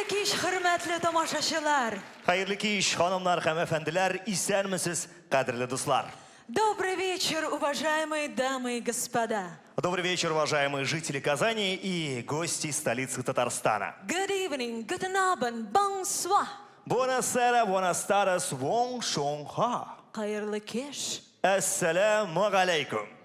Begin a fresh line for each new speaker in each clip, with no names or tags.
kech, hürmetli tomoshachilar.
Hayırlı kech, hanımlar һәм әфәнделәр, исәнмесез, кадерле дуслар.
Добрый вечер, уважаемые дамы и господа.
Добрый вечер, уважаемые жители Казани и гости столицы Татарстана.
Good evening, guten Abend, bonsoir.
Buonasera, buenas tardes, wong shong ha.
Hayırlı kech.
Assalamu алейкум.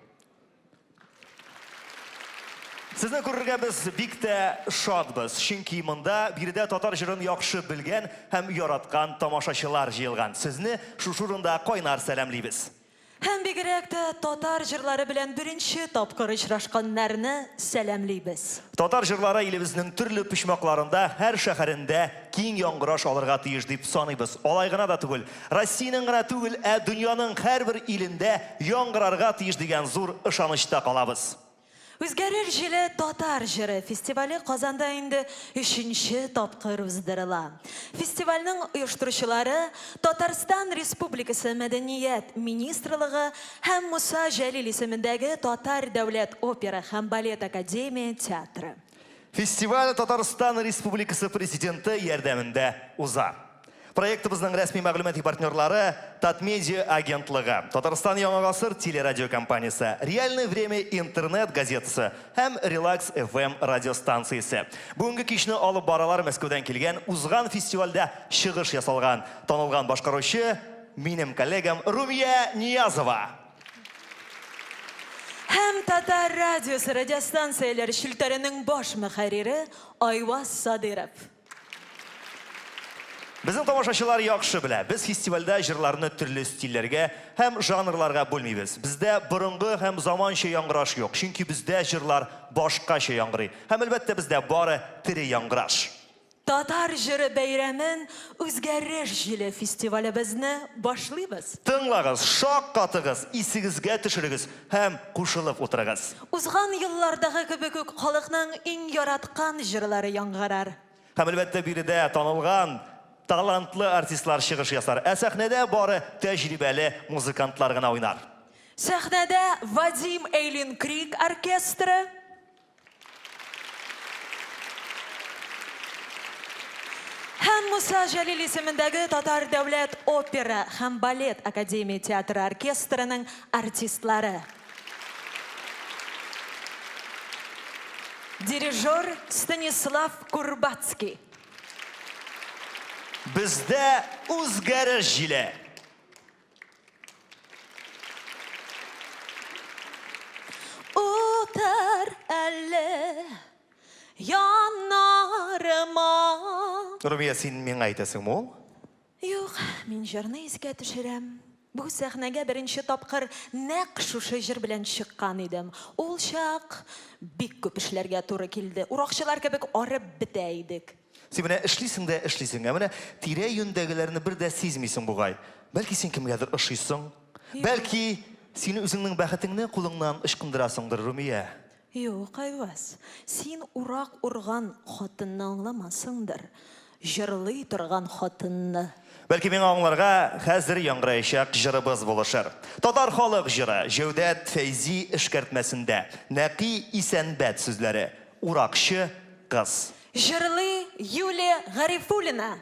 Сезне күрергә без бик тә шатбыз, чөнки монда биредә татар җырын яхшы белгән һәм яраткан тамашачылар җыелган. Сезне шушы урында кайнар сәламлибез.
Һәм бигрәк тә татар җырлары белән беренче тапкыр очрашканнарны сәламлибез.
Татар җырлары илебезнең төрле почмакларында, һәр шәһәрендә киң яңгыраш алырга тиеш дип саныйбыз. Алай гына да түгел. Россиянең гына түгел, дөньяның һәрбер илендә яңгырарга тиеш дигән зур ышанычта калабыз.
Үзгәрер җиле татар җыры фестивале Казанда инде 3нче тапкыр уздырыла. Фестивальнең оештыручылары Татарстан Республикасы Мәдәният министрлыгы һәм Муса Җәлил исемендәге Татар дәүләт опера һәм балет академия театры.
Фестиваль Татарстан Республикасы президенты ярдәмендә уза. Проектыбызның рәсми мәгълүмати партнерлары Татмедиа агентлыгы, Татарстан Яңа гасыр телерадиокомпаниясе, Реальное время интернет газетасы һәм Relax FM радиостанциясе. Бүгенге кичне алып баралар Мәскәүдән килгән, узган фестивальдә чыгыш ясалган, танылган башкаручы минем коллегам Румия Ниязова.
Һәм Татар радиосы радиостанцияләре шелтәренең баш мөхәррире Айваз Садыров.
Безнең тамашачылар яхшы белә. Без фестивальдә җырларны төрле стильләргә һәм жанрларга бүлмибез. Бездә борынгы һәм заманча яңгыраш юк, чөнки бездә җырлар башкача яңгырый. Һәм әлбәттә бездә бары тере яңгыраш.
Татар җыры бәйрәмен үзгәреш җиле фестивалебезне башлыйбыз.
Тыңлагыз, шаккатыгыз, исегезгә төшерегез һәм кушылып утырыгыз.
Узган еллардагы кебек үк халыкның иң яраткан җырлары яңгырар.
Һәм әлбәттә биредә танылган талантлы артистлар чыгыш ясар. Сәхнәдә бары тәҗрибәле музыкантлар гына уйнар.
Сәхнәдә Вадим Эйлин Крик оркестры, һәм Муса Җәлил исемендәге Татар дәүләт опера һәм балет академия театры оркестрының артистлары. Дирижер Станислав Курбацкий.
Бездә үзгәреш җиле.
Утыр әле янарыма.
Румия, син миңа әйтәсеңме ул?
Юк, мин җырны искә төшерәм. Бу сәхнәгә беренче тапкыр нәкъ шушы җыр белән чыккан идем. Ул чак бик күп эшләргә туры килде. Уракчылар кебек арып бетә идек.
Син менә эшлисең дә эшлисең, менә тирә юндәгеләрне бер дә сизмисең бугай. Бәлки син кемгәдер ошыйсың? Бәлки син үзеңнең бәхетеңне кулыңнан ычкындырасыңдыр, Румия.
Юк, Айваз, син урак урган хатынны аңламасыңдыр. Җырлый торган хатынны.
Бәлки миңа аңларга хәзер яңгыраячак җырыбыз булышыр. Татар халык җыры Җәүдәт Фәйзи эшкәртмәсендә Нәки Исәнбәт сүзләре. Уракчы кыз.
Җырлый Юлия Гарифуллина.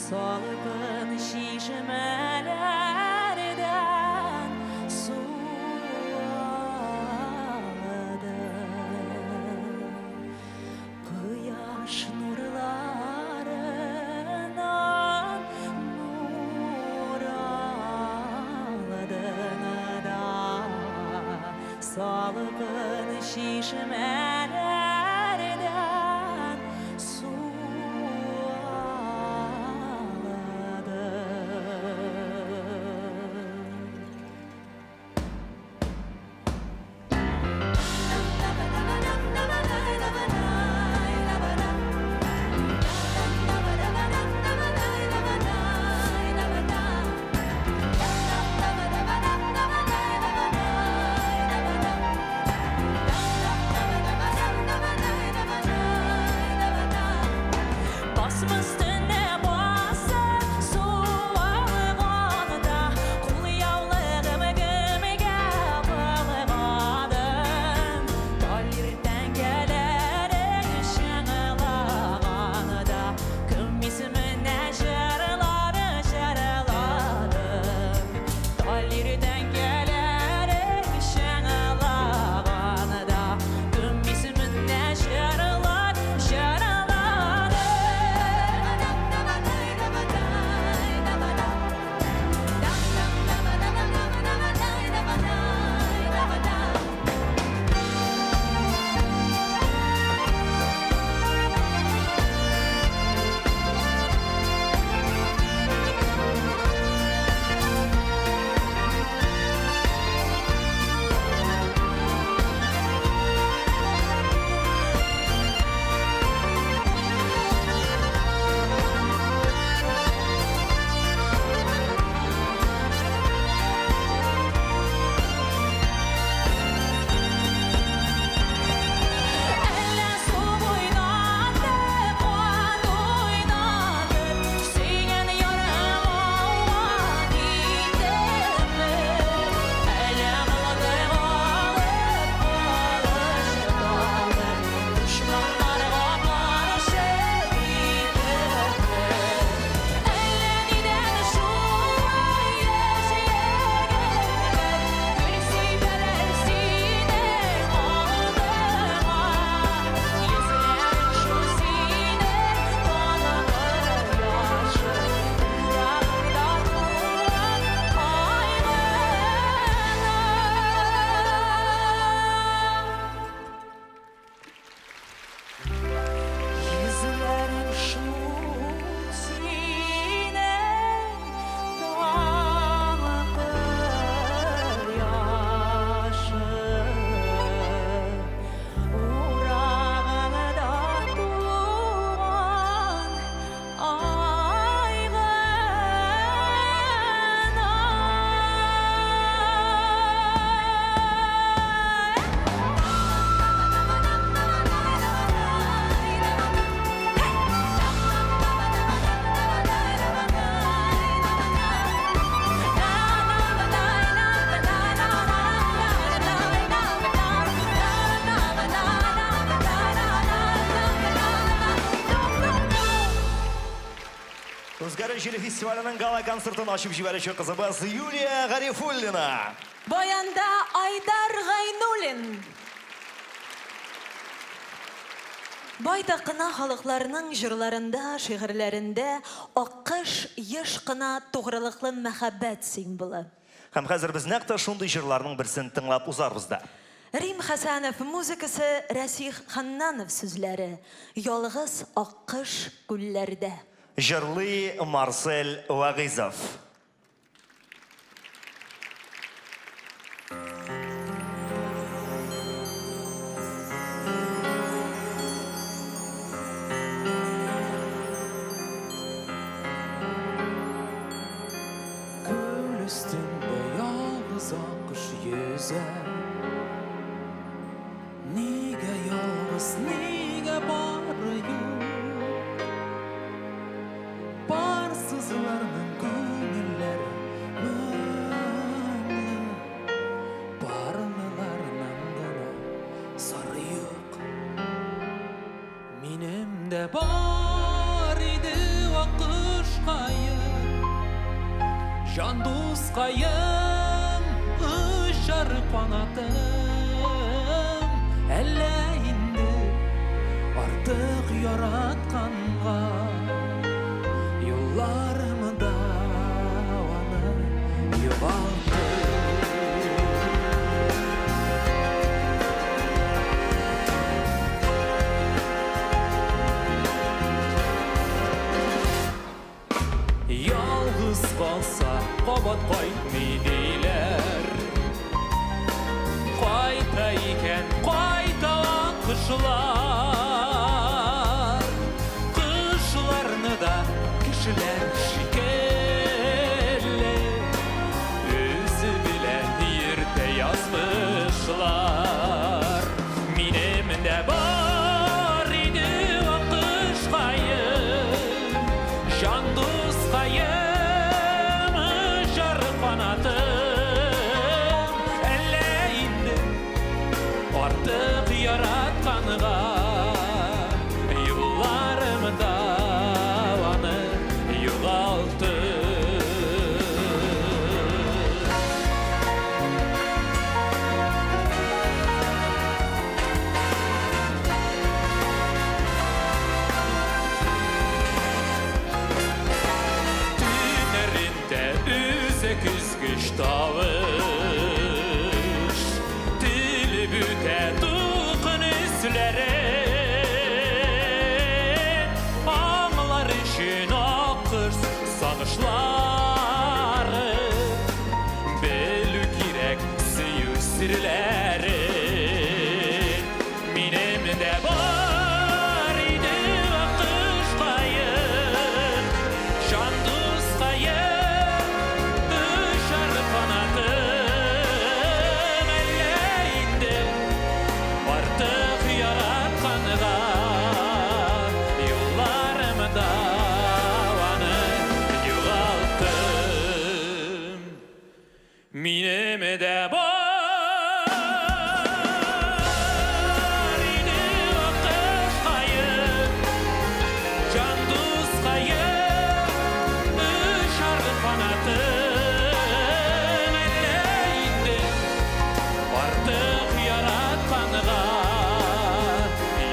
Salgın şişmelerden su aldı. Kıyaş nurları салқын шешімәрден суалады. Басмыстыне басы суалғанда, құлияулығым кімге балымадым. Толерден келерің шыңылағанда, кім есіміне жарылады. Толерден келерің шыңылағанда, кім есіміне жарылады.
Өзгәрі желі фестивалінің гала концертын ашып жіберуші қызыбыз Юлия Гарифуллина.
Баянда Айдар Гайнуллин. Байтақ қына халықларының жырларында, шиғырларында аққыш еш қына тоғрылықлы мәхәббәт символы.
Һәм хәзер біз нәқті шундай жырларның бірсін тыңлап узарбызда.
Рим Хасанов музыкасы, Расих Ханнанов сүзләре. Ялгыз аққыш күлләрдә.
Жырлый Марсель Вағизов.
Көл үстінде ялғыз аққыш yüzer. Неге ялғыз, неге бары yok? Barsızlarının gönülleri mümlü. Barlılarının dana sarı yok. Benim de var idi akış kayım, can dost kayım, ışar kanatım. Elle indi artık yaratkanğa, yollarımı davanı yuvaldı. qolsa qobot qo'ytmay deylar. Qayta ekan qayta qishlar, qishlarni da kishilar shikeli o'zi bilan yerda yozmishlar. Menimda bor edi o qish qayim, jon do'st qayim, jar qanotim. Alla endi ortiq yaratqanga yo'llarimda vani yo'g'altim. Tünlerinde üze küzgüç tavuş, dili büte tıkın üsleri, ağlar için akırs sanışları, belü girek suyu sirleri. Menimde var idi o qish qayim, jon do'st qayim, düşer qanotim. Alla endi ortiq yaratqanga yo'llarimda vani yo'g'altim. Menimda bor idi o qish qayim, jon do'st qayim, düşer qanotim. Alla endi ortiq yaratqanga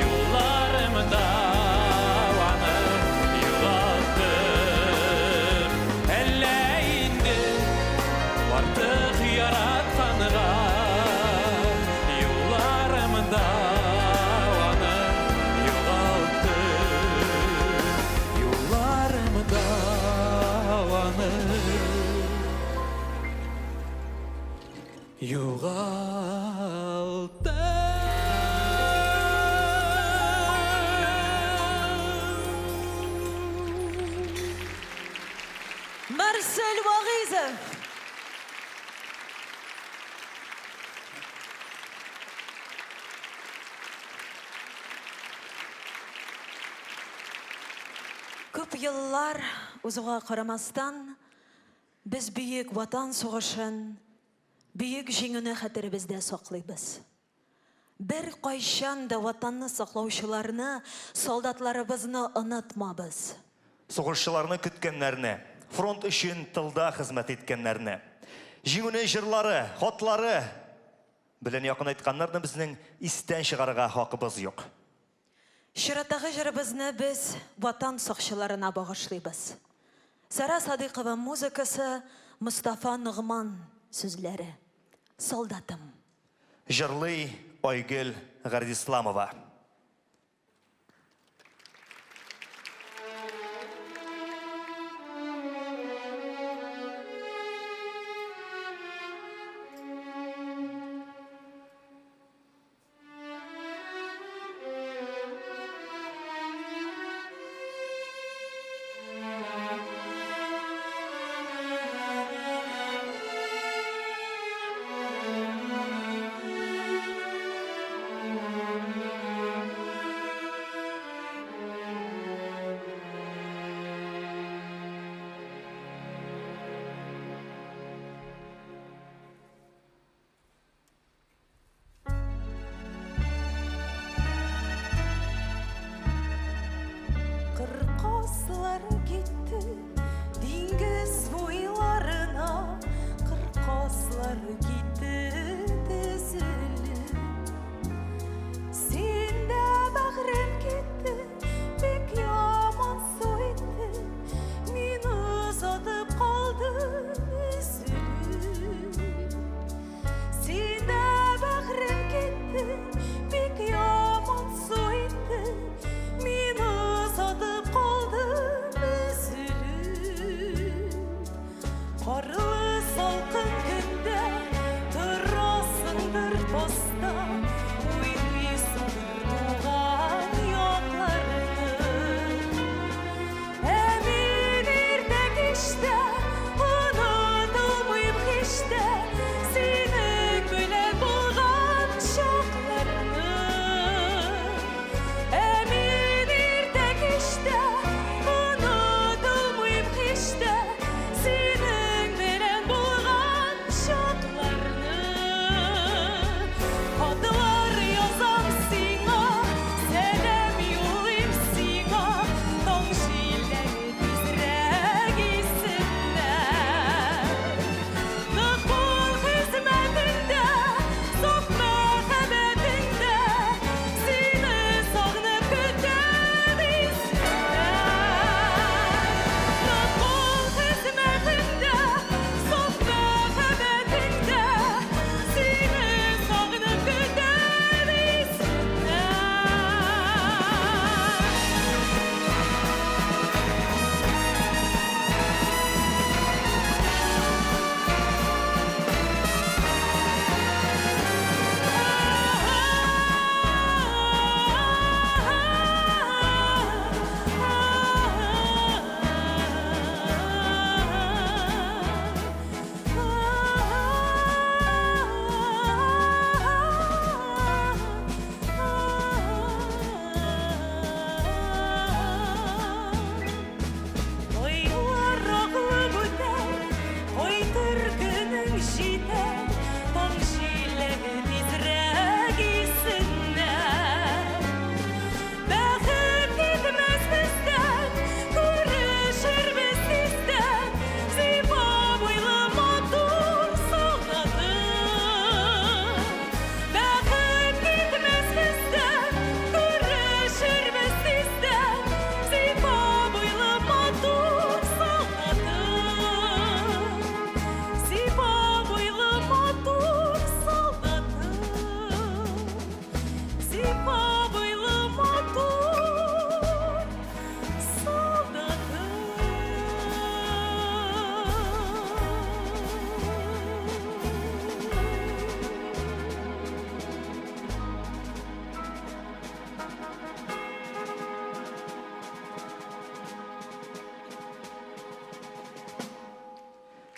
yo'llarimda vani yo'g'altim. Alla endi ortiq yaratqanga yo'llarimda vani yo'g'altim. Yo'llarimda vani yo'g'altim.
Marcel Wagizov. Көп yıllar uzuğa qaramasdan biz büyük vatan soğuşun, büyük жеңүне хәтеребездә саклыйбыз. Bir кайчан да ватанны саклаучыларны, солдатларыбызны онытмабыз.
Соғышчыларны көткәннәрне, фронт өчен тылда хезмәт иткәннәрне, җиңүне җырлары, хатлары белән якын айтканнарны безнең истән чыгарга хакыбыз юк.
Чираттагы җырыбызны без ватан сакчыларына багышлыйбыз. Сара Садыйкова музыкасы, Мустафа Нугман сүзләре. Солдатым.
Җырлый Айгөл Гардисламова.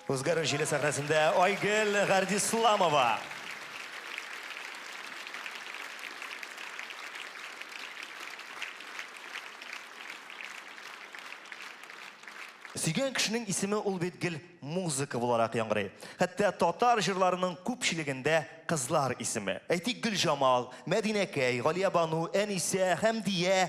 Үзгәреш җиле сәхнәсендә Айгөл Гардисламова. Сөйгән кешенең исеме ул бит гел музыка буларак яңгырый. Хәтта татар җырларының күпчелегендә кызлар исеме. Әйтик, Гөлҗамал, Мәдинәкәй, Галия Бану, Әнисә, Хәмдия,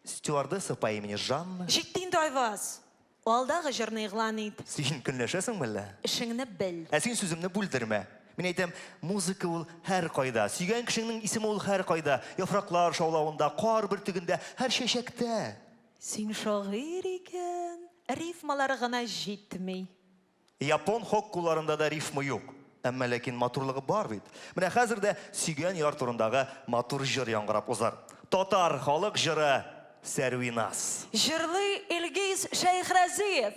стюардесса по имени Жанна.
Җиттин Айваз. Алдагы җырны игълан ит.
Син көнләшәсеңме әллә?
Эшеңне бел.
Ә син сүземне бүлдермә. Мин әйтәм, музыка ул һәр кайда. Сөйгән кешенең исеме ул һәр кайда. Яфраклар шаулавында, кар бөртегендә, һәр чәчәктә.
Син шагыйрь икән. Рифмалары гына җитми.
Япон хоккуларында да рифмы юк. Әмма ләкин матурлыгы бар бит. Менә хәзер дә сөйгән яр турындагы матур җыр яңгырап узар. Татар халык җыры Сәрвиназ.
Җырлый Илгиз Шәйхразиев.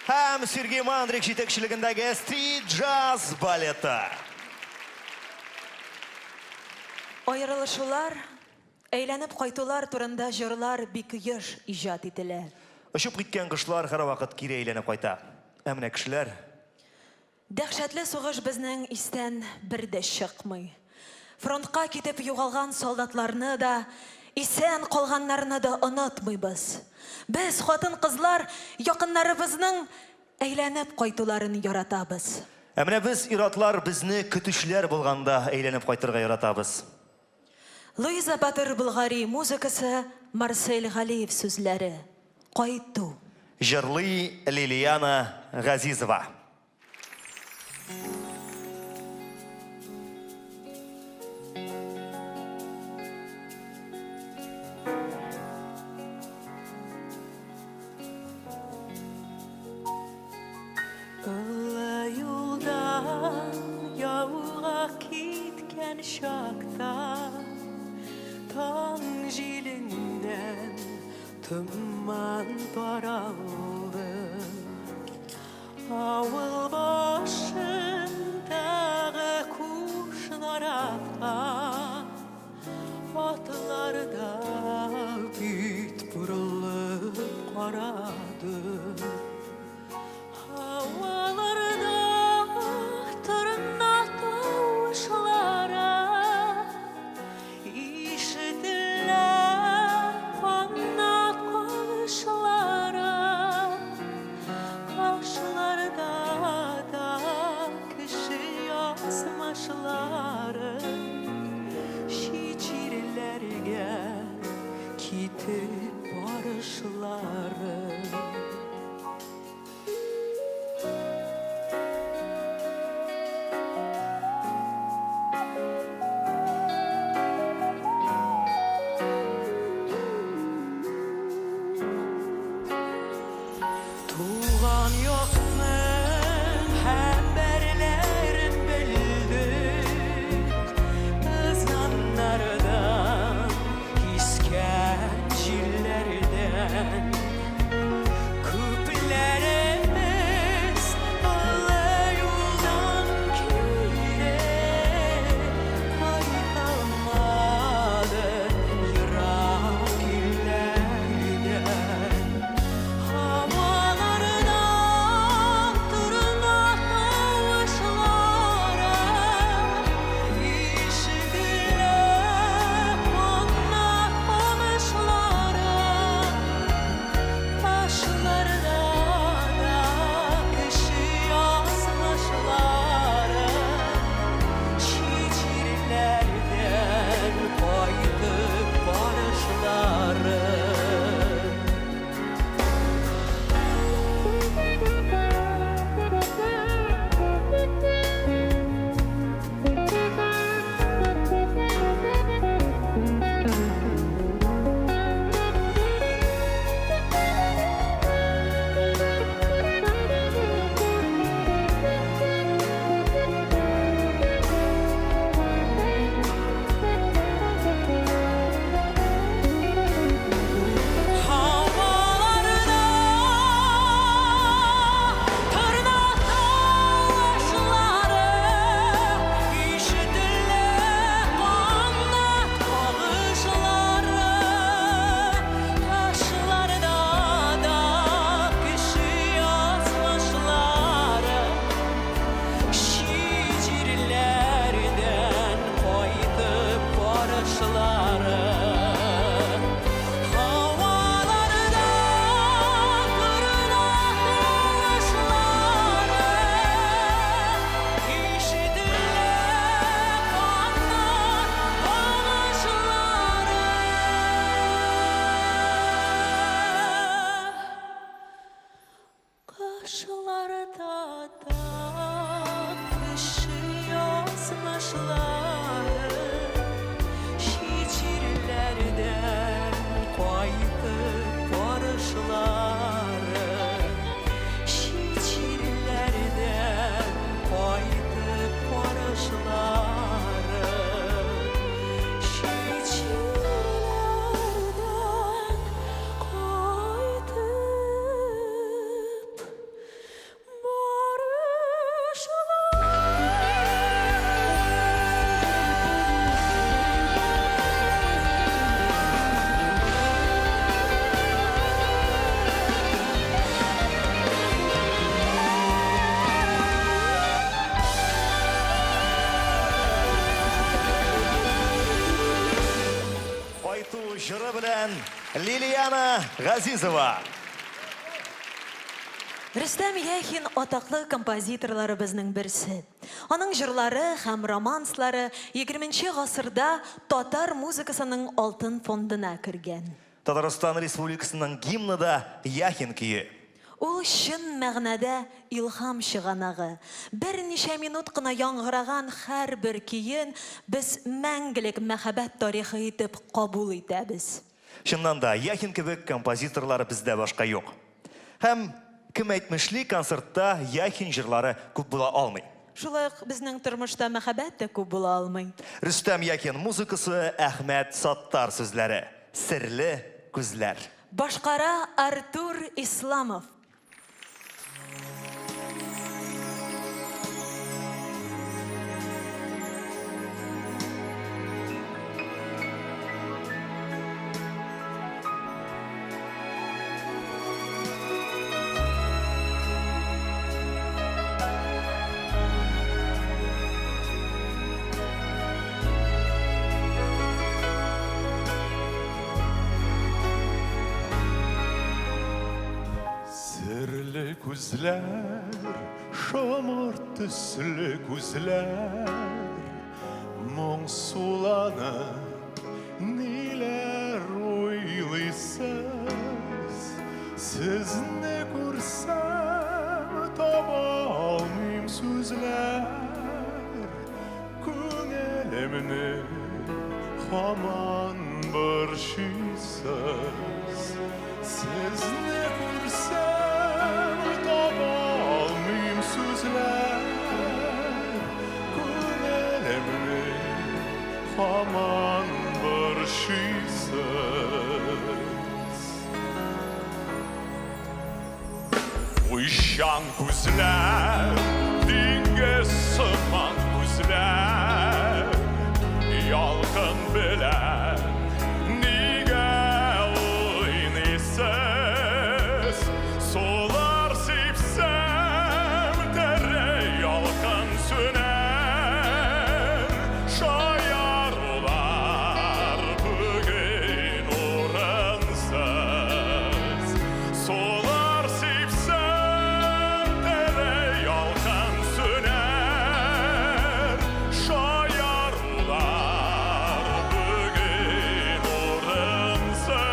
Һәм Сергей Мандрик җитәкчелегендәге Street Jazz балеты.
Аерылышулар, әйләнеп кайтулар турында җырлар бик еш иҗат ителә.
Очып киткән кошлар һәр вакыт кире әйләнеп кайта. Ә менә кешеләр
Дәһшәтле сугыш безнең истән бер дә чыкмый. Фронтка китеп югалган солдатларны да, исән калганнарны да онытмыйбыз. Без хатын-кызлар якыннарыбызның әйләнеп кайтуларын яратабыз.
Ә менә без иратлар безне көтүчләр булганда әйләнеп кайтырга яратабыз.
Луиза Батыр Булгари музыкасы, Марсель Галиев сүзләре. Кайту.
Жырлый Лилияна Газизова.
Ылы юлдан яуға кеткен шақта таң желінен тұман таралды ауыл башындағы құшлар атқан атларда бүт бұрылып қарады Havalarda tırna tavuşlara işitiler anlat konuşlara Kaşlarda da kişi yazmışları Şiirlerge kitip barışları Tuğan yokmun haberlerin bildik Kızanlardan, işkencelerden Küplerimiz ılı yoldan kire Kaybolmadı yırak illerden Havalarda tırna tavuşlara işitiler anlat konuşlara Taşlarda da kişi yazmışları Şiirlerden koyduk barışları Havalarda tırna tavuşları işitiler anlat konuşları Taşlarda da kişi yazmışları Şiirlerden koyduk barışları Havalarda tırna tavuşları işitiler anlat konuşları Kaşlarda da kışı yazmışları Şiirlerden koyduk barışları Şiirlerden koyduk barışları Şiirlerden koyduk
Кайту жыры белән Лилияна Газизова.
Рөстәм Яхин атаклы композиторларыбызның берсе. Аның җырлары һәм романслары 20нче гасырда татар музыкасының алтын фондына кергән.
Татарстан Республикасының гимны да Яхин көе.
Ул чын мәгънәдә илһам чыганагы. Берничә минут кына яңгыраган һәрбер көен без мәңгелек мәхәббәт тарихы итеп кабул итәбез.
Чыннан да, Яхин кебек композиторлар бездә башка юк. Һәм кем әйтмешли, концертта Яхин җырлары күп була алмый.
Шулай ук безнең тормышта мәхәббәт тә күп була алмый.
Рөстәм Яхин музыкасы, Әхмәт Саттар сүзләре. Серле күзләр.
Башкара Артур Исламов.
Серле күзләр, шомыр төсле күзләр, моңсуланып, ниләр уйлыйсыз? Сезне күрсәм, таба алмыйм сүзләр, күңелемне һаман борчыйсыз. Сезне күрсәм, таба алмыйм сүзләр, күңелемне һаман борчыйсыз. Уйчан күзләр, диңгез сыман күзләр, ялкын белән нигә уйныйсыз? Солар сипсәм, тәрә ялкын сүнәр, шаярулар бүген урынсыз. Солар сипсәм, тәрә ялкын сүнәр, шаярулар бүген урынсыз.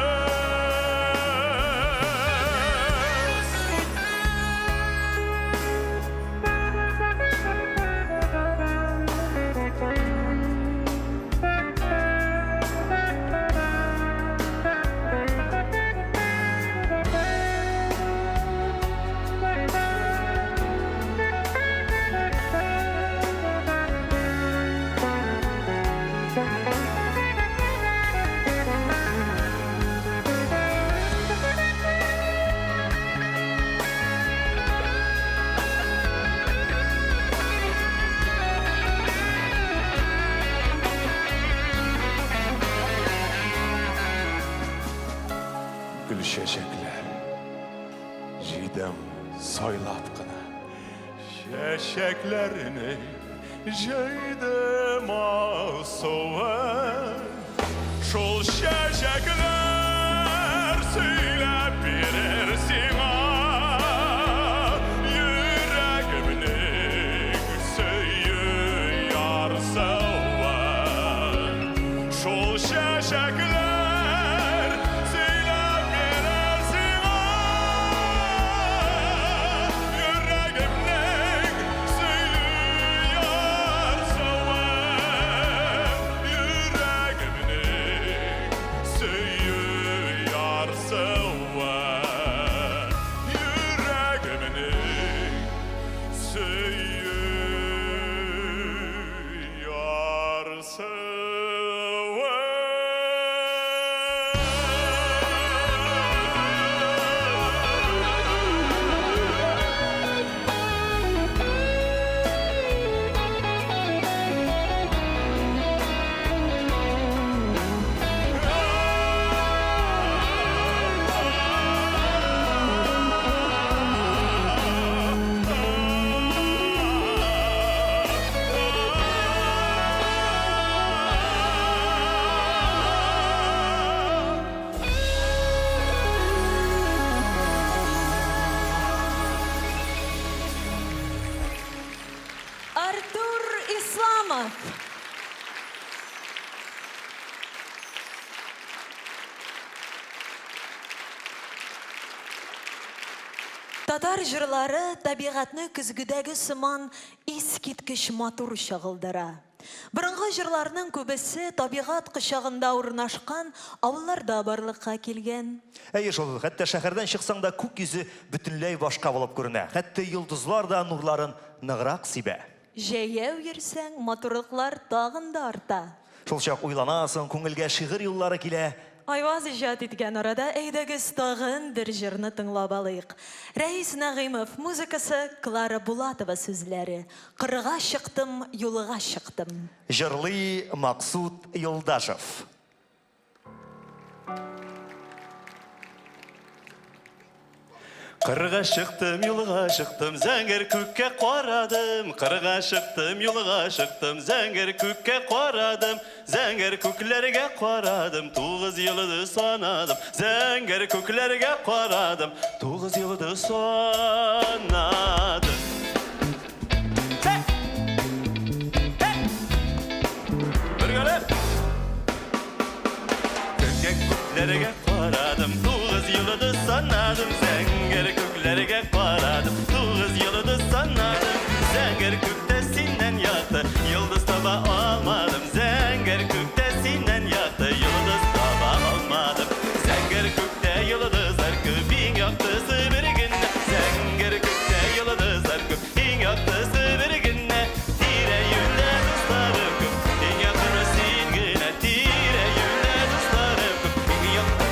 Gül çiçekler, cidem soylap kına. Çiçeklerini cidem asıver. Şol çiçekler söylep birer sina. Yüreğimnin söyü yar sever. Şol çiçekler söylep birer sina. Yüreğimnin söyü yar sever. Yüreğimnin söyü yar sever.
Татар җырлары табигатны көзгедәге сыман искиткеч матур чагылдыра. Борынгы җырларның күбесе табигат кочагында урнашкан авылларда барлыкка килгән.
Әйе шул, хәтта шәһәрдән чыксаң да күк йөзе бөтенләй башка булып күренә. Хәтта йолдызлар да нурларын ныграк сибә.
Җәяү йөрсәң, матурлыклар тагын да арта.
Шул чак уйланасың, күңелгә шигырь юллары килә.
Айваз иҗат иткән арада әйдәгез тагын бер җырны тыңлап алыйк. Рәис Нәгыймов музыкасы, Клара Булатова сүзләре. Кырга чыктым, юлга чыктым.
Җырлый Максут Юлдашев.
Кырга чыктым, юлга чыктым, зәңгәр күккә карадым. Кырга чыктым, юлга чыктым, зәңгәр күккә карадым. Зәңгәр күкләргә карадым, 9 йылды санадым. Зәңгәр күкләргә карадым, 9 йылды санадым. Köklere paradım, 9 yılıdı sanadım. Zəngər köklərə paradım, 9 yılıdı sanadım. Zəngər köktəsindən yatdı, yıldız taba almadım. Zəngər köktəsindən yatdı, yıldız taba almadım. Zəngər kökdə yıldızlar köp, in yaktısı bir gündə. Zəngər kökdə yıldızlar köp, in yaktısı bir gündə. Tire yündə dostlarım köp, in yaktısı gündə. Tire yündə dostlarım köp, in yaktısı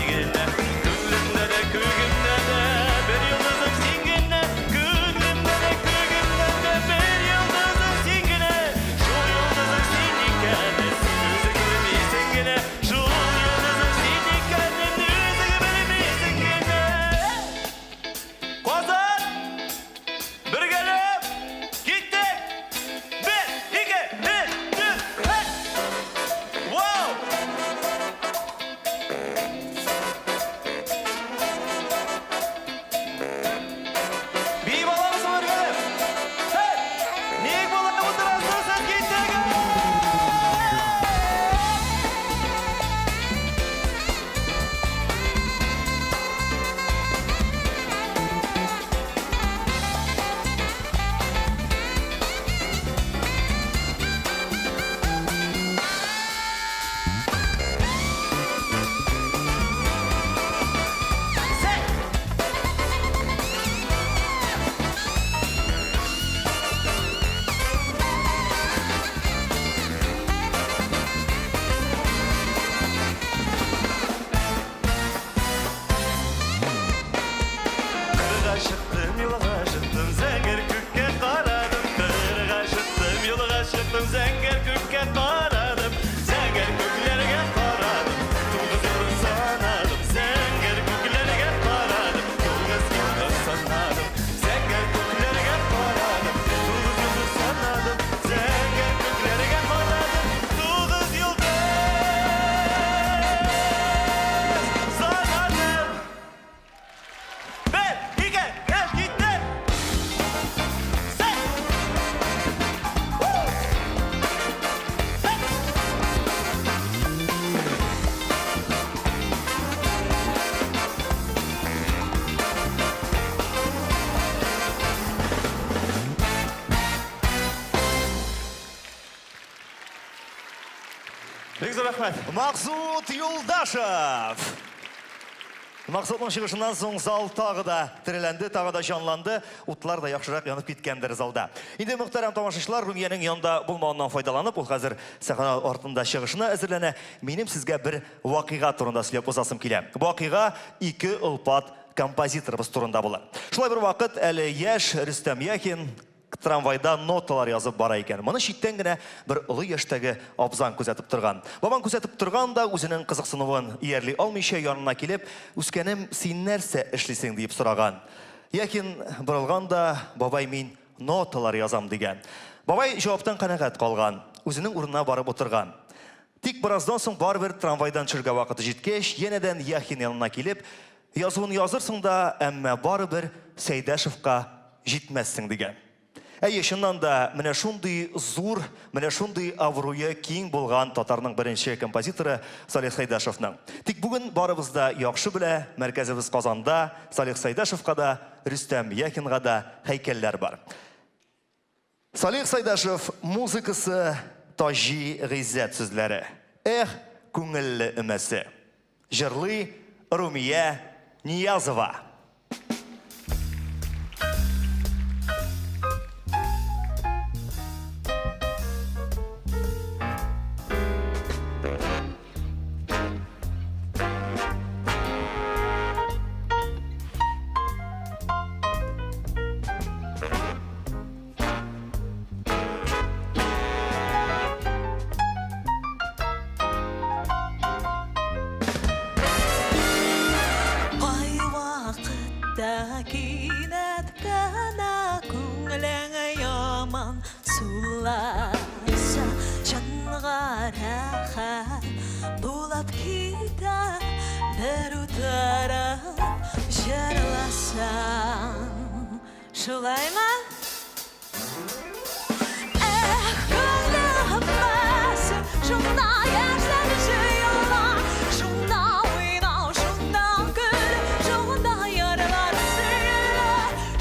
gündə. Küllümdə de küllümdə de bir yıldızım singine. Küllümdə de küllümdə de bir yıldızım singine. Şu yıldızım sinikende, yüzü gülmesin gene. Şu yıldızım sinikende, yüzü gülmesin gene. Kozar! Bir gelip gittik. 1, 2, 3, 4, hey! Wow! Bir balamız var gelip. Hey! Niye balamı oturasın sen gittik? Kırga çıktım, yolga çıktım, zəngər kökə qaradım. Kırga çıktım, yolga çıktım, zəngər kökə qaradım. Zəngər köklərə qaradım, 9 yıldı sanadım. Zəngər köklərə qaradım, 9 yıldı sanadım. Zəngər köklərə qaradım, 9 yıldı sanadım. Zəngər köklərə qaradım, 9 yıldı sanadım. 1, 2, 3, gittim. Sen. Woo. Hey. Бик зур рәхмәт.
Максут Юлдашев. Максутның чыгышыннан соң зал тагы да тиреләнде, тагы да жанланды. Утлар да яхшырак янып киткәндер залда. Инде мөхтәрәм тамашачылар, Румиянең янында булмауыннан файдаланып, ул хәзер сәхнә артында чыгышына әзерләнә. Минем сезгә бер вакыйга турында сөйләп узасым килә. Вакыйга 2 ылпат композиторыбыз турында була. Шулай бер вакыт әле яшь Рөстәм Яхин трамвайда ноталар язып бара икән. Моны читтән генә бер олы яшьтәге абзан күзәтеп торган. Бабан күзәтеп торган да үзенең кызыксынуын иярли алмыйча янына килеп, "Үскәнем, син нәрсә эшлисең?" дип сораган. Яхин борылган да, "Бабай, мин ноталар язам" дигән. Бабай җаваптан канәгать калган, үзенең урынына барып утырган. Тик бераздан соң барбер трамвайдан төшәргә вакыты җиткәч, янәдән Яхин янына килеп, "Язуын язырсың да, әмма барыбер Сәйдәшевка җитмәссең" дигән. Әйе, шыннан да, менә шундый зур, менә шундый авруе киң булган татарның беренче композиторы Салих Сайдашевның. Тик бүген барыбыз да яхшы белә, мәркәзебез Казанда, Салих Сайдашевка да, Рөстәм Яхинга да һәйкәлләр бар. Салих Сайдашев музыкасы Таҗи Гыйззәт сүзләре. Эх, күңелле өмәсе. Җырлый Румия Ниязова.
Ай вакытта кинәт кына күңелеңә яман суласа, җанга рәхәт булып китә, бер утырып җырласаң. Шулаймы? Күңелем мәсе, шунда яшьләр җыела, шунда уйнау, шунда көл, шунда ярлар сөйлә,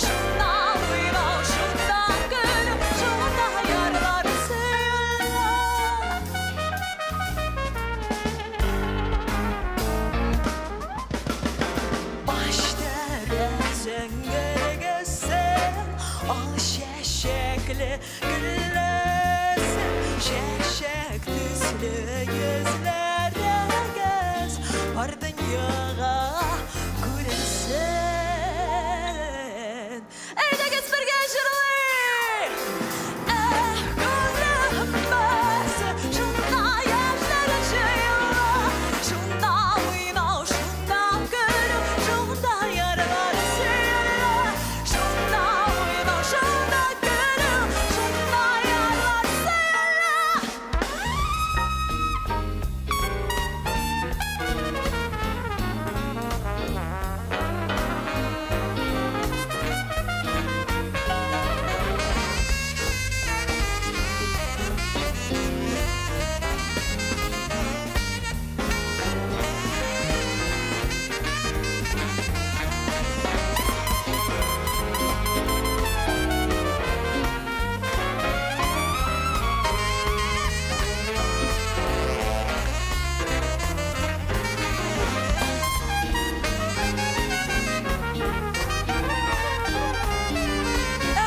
шунда уйнау, шунда көл, шунда ярлар сөйлә. Başta zengin al şeşekli güllesin, şeşek tüslü gözlere gez, var dünyaya gülesin. Eyde gez bir geçirli, gönlüm besi, şunda yaşlar acıyla, şunda uynao, şunda gülüm, şunda yaralar söyle, şunda uynao, şunda gülüm, şunda yaralar söyle.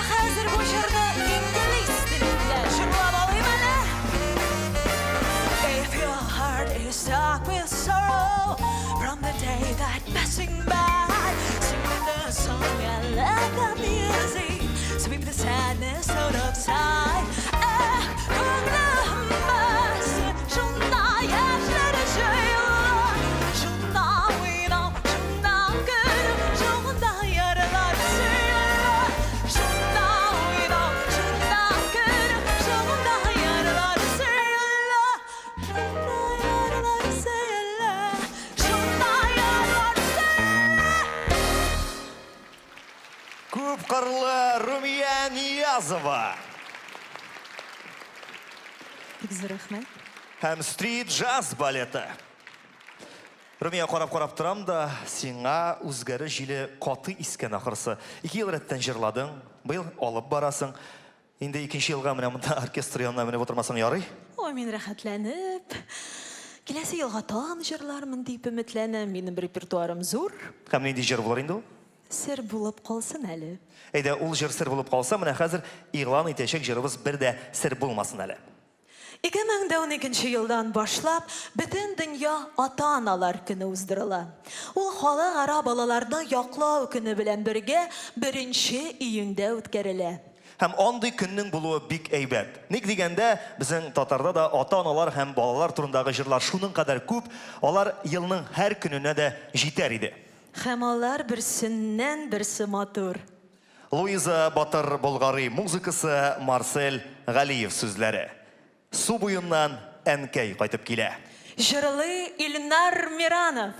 Hazır bu şarkı İngiliz dilinde şurada alayım hele. If your heart is stuck with sorrow from the day that passing by, sing the song and let the music sweep the sadness out of sight. Gönlüm besi, şunda yaşlar acıyla, şunda uynao, şunda gülüm, şunda yaralar söyle, şunda uynao, şunda gülüm, şunda yaralar söyle, şunda yaralar söyle, şunda yaralar söyle.
Күп кырлы Румия Ниязова.
Бик зур рәхмәт.
Һәм стрит джаз балеты. Румия, карап торам да, сиңа үзгәре җиле каты искән ахырсы. 2 ел рәттән җырладың, быел алып барасың. Инде 2нче елга менә монда оркестр янына менеп утырмасаң ярый.
Ой, мин рәхәтләнеп. Киләсе елга тагын җырлармын дип өметләнәм. Минем репертуарым зур.
Һәм нинди җыр булыр инде ул?
Сер булып калсын әле.
Әйдә, ул җыр сер булып калса, менә хәзер игълан итәчәк җырыбыз бер дә сер булмасын әле.
2012 елдан башлап бөтен дөнья ата-аналар көне уздырыла. Ул халыкара балаларны яклау көне белән бергә 1 июньдә үткәрелә.
Һәм андый көннең булуы бик әйбәт. Ник дигәндә, безнең татарда да ата-аналар һәм балалар турындагы җырлар шуның кадәр күп, алар елның һәр көненә дә җитәр иде.
Һәм алар берсеннән берсе матур.
Луиза Батыр Болгарый музыкасы, Марсель Галиев сүзләре. Су буеннан әнкәй кайтып килә.
Җырлый Илнар Миранов.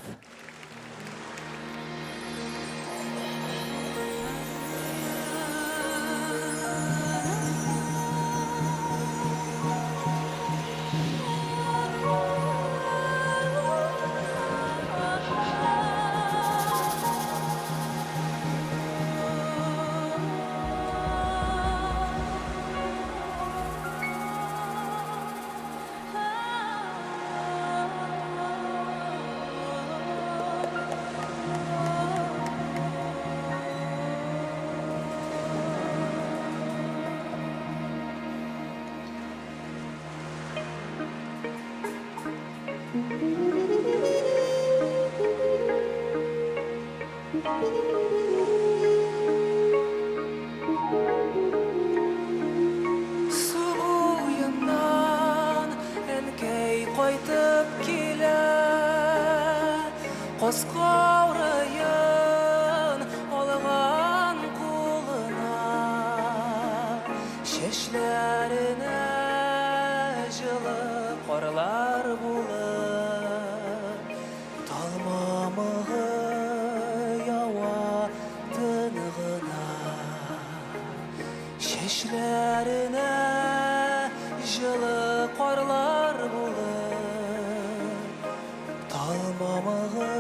Su boyundan enkey koytup kile Qoskawrayın olğan kuluna Şeşlerine жылы qorlar bulur Talmamığı yawa tınığına Şeşlerine жылы qorlar bulur Talmamığı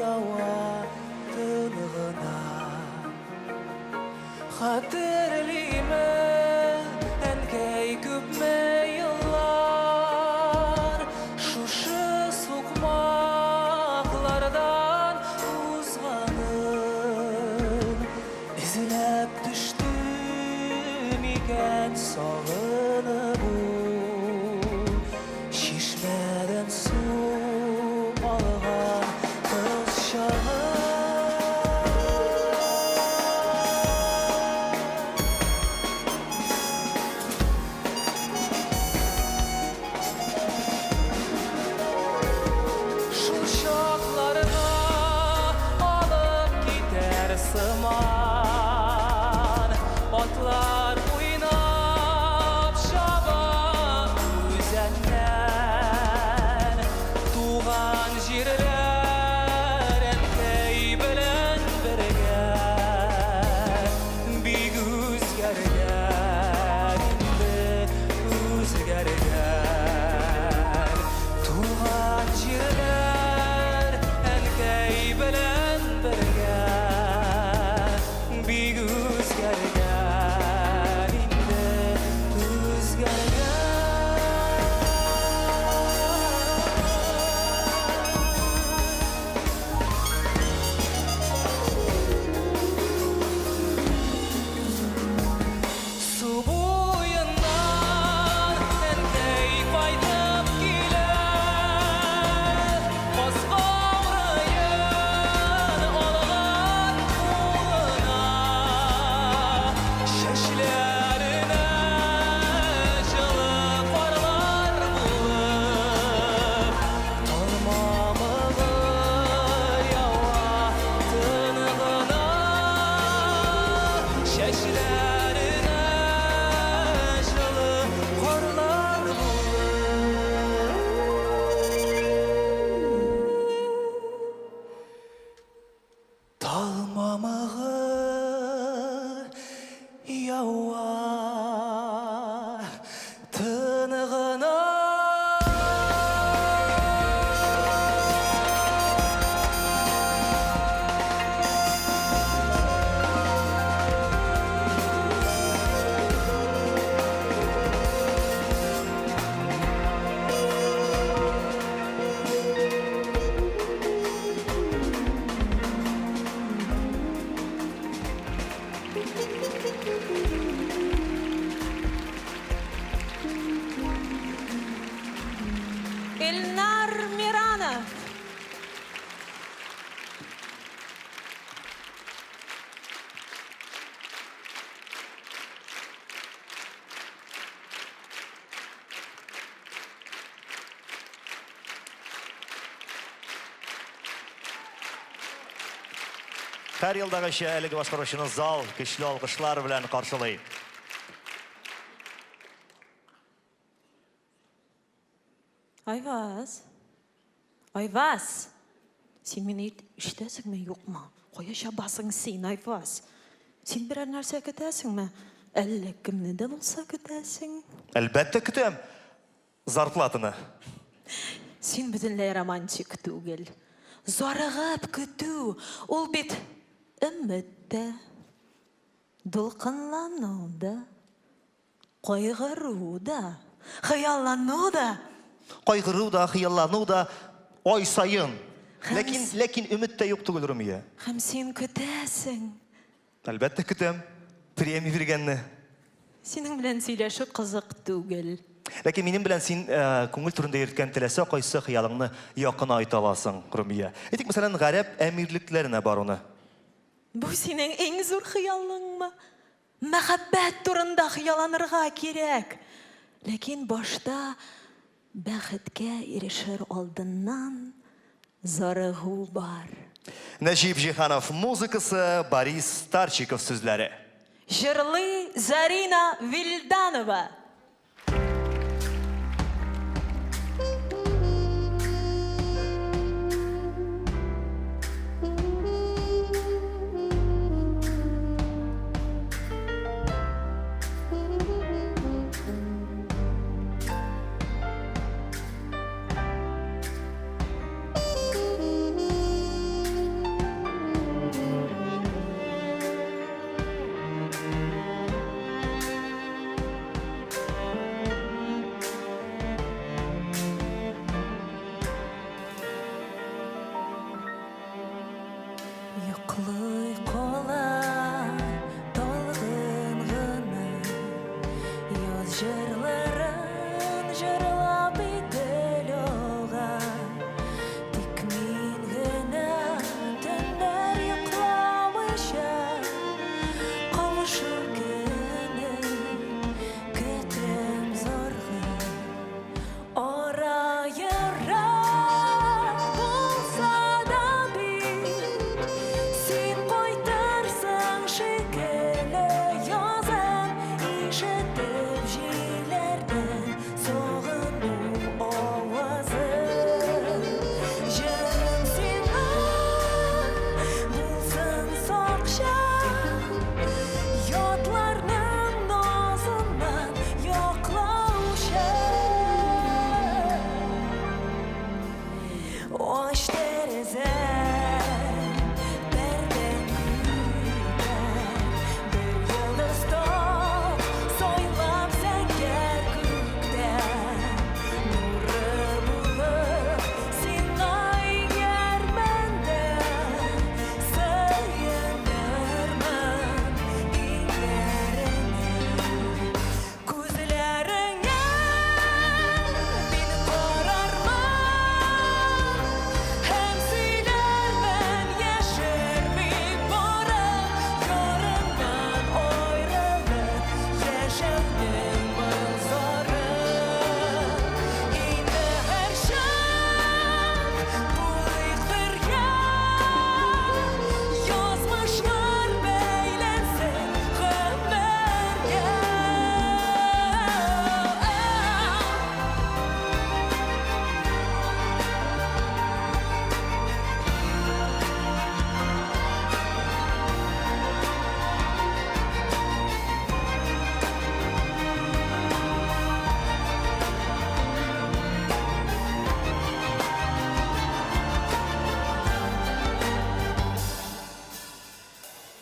yawa tınığına Hatırlıyım enkey küpme yıllar Şuşı sokmaklardan uzanım İzlep düştüm iken sağını bu Şişmeden su alğan kız şahı Şu şaklarına alıp gider sıman Otlar oynap şaban üzenden Tuğan jirler enkey bilen birge Bir üzgergen indi üzgergen Tuğan jirler enkey bilen birge Bir üzgergen indi Su boyundan enkey koytup kiler Qoskawrayın olğan kuluna Şeşlerine жылы qorlar bulur Talmamığı yawa tınığına Şeşlerine жылы qorlar bulur Talmamığı yawa tınığına
Elnar Miranov.
Her yıldagıça әлеге башкаручыны зал көчле алкышлар белән каршылый.
Ayvaz. Ayvaz. Sen meni işitesingmi yo'qmi? Qo'yasha basing sen Ayvaz. Sen biror narsa kutasingmi? Әллә kimnida bo'lsa kutasing?
Әлбәттә көтәм зарплатаны.
Sen butunlay romantik түгел. Зарыгып көтү. Ул бит өммәттә, дулкынлануда, кайгыруда, хыяллануда.
Кайгыру да, хыяллану да ай сайын. Ләкин өмет тә юк түгел Румия.
Һәм сен көтәсең.
Әлбәттә көтәм. Премия биргәнне.
Синең белән сөйләшү кызык түгел.
Ләкин минем белән син күңел турында йөрткән теләсә кайсы хыялыңны якын айта аласың, Румия. Әйтик, мәсәлән, гарәп әмирлекләренә баруны.
Бу синең иң зур хыялыңмы? Мәхәббәт турында хыялланырга кирәк. Ләкин башта бәхеткә ирешер алдыннан зарыгу бар.
Нәҗип Җиһанов музыкасы, Борис Старчиков сүзләре.
Җырлый Зарина Вильданова. Йоклый кола талгын гына, яз җырларын җырлап идел ога. Тик мин генә төннәр йокламыйча, кавышу көнен көтәм зорга. Ара-йыра булса да бит, син кайтырсың шикелле язын, ишетеп җилләрдән сагыну авазын. Җырым сиңа булсын сакча, ятларның назыннан яклаучы. Аш тәрәзә, пәрдән күтәр, бер йолдыз тап, сайлап зәңгәр күктән. Нуры булып, сиңа егәрмәндә, сөенермен иңнәреңә. Күзләреңә мин карармын, һәм сөйләрмен яшерми барып, ярымнан аерылып яшәүнең был зарын. Инде һәр чак булыйк бергә, язмышлар бәйләнсен гомергә.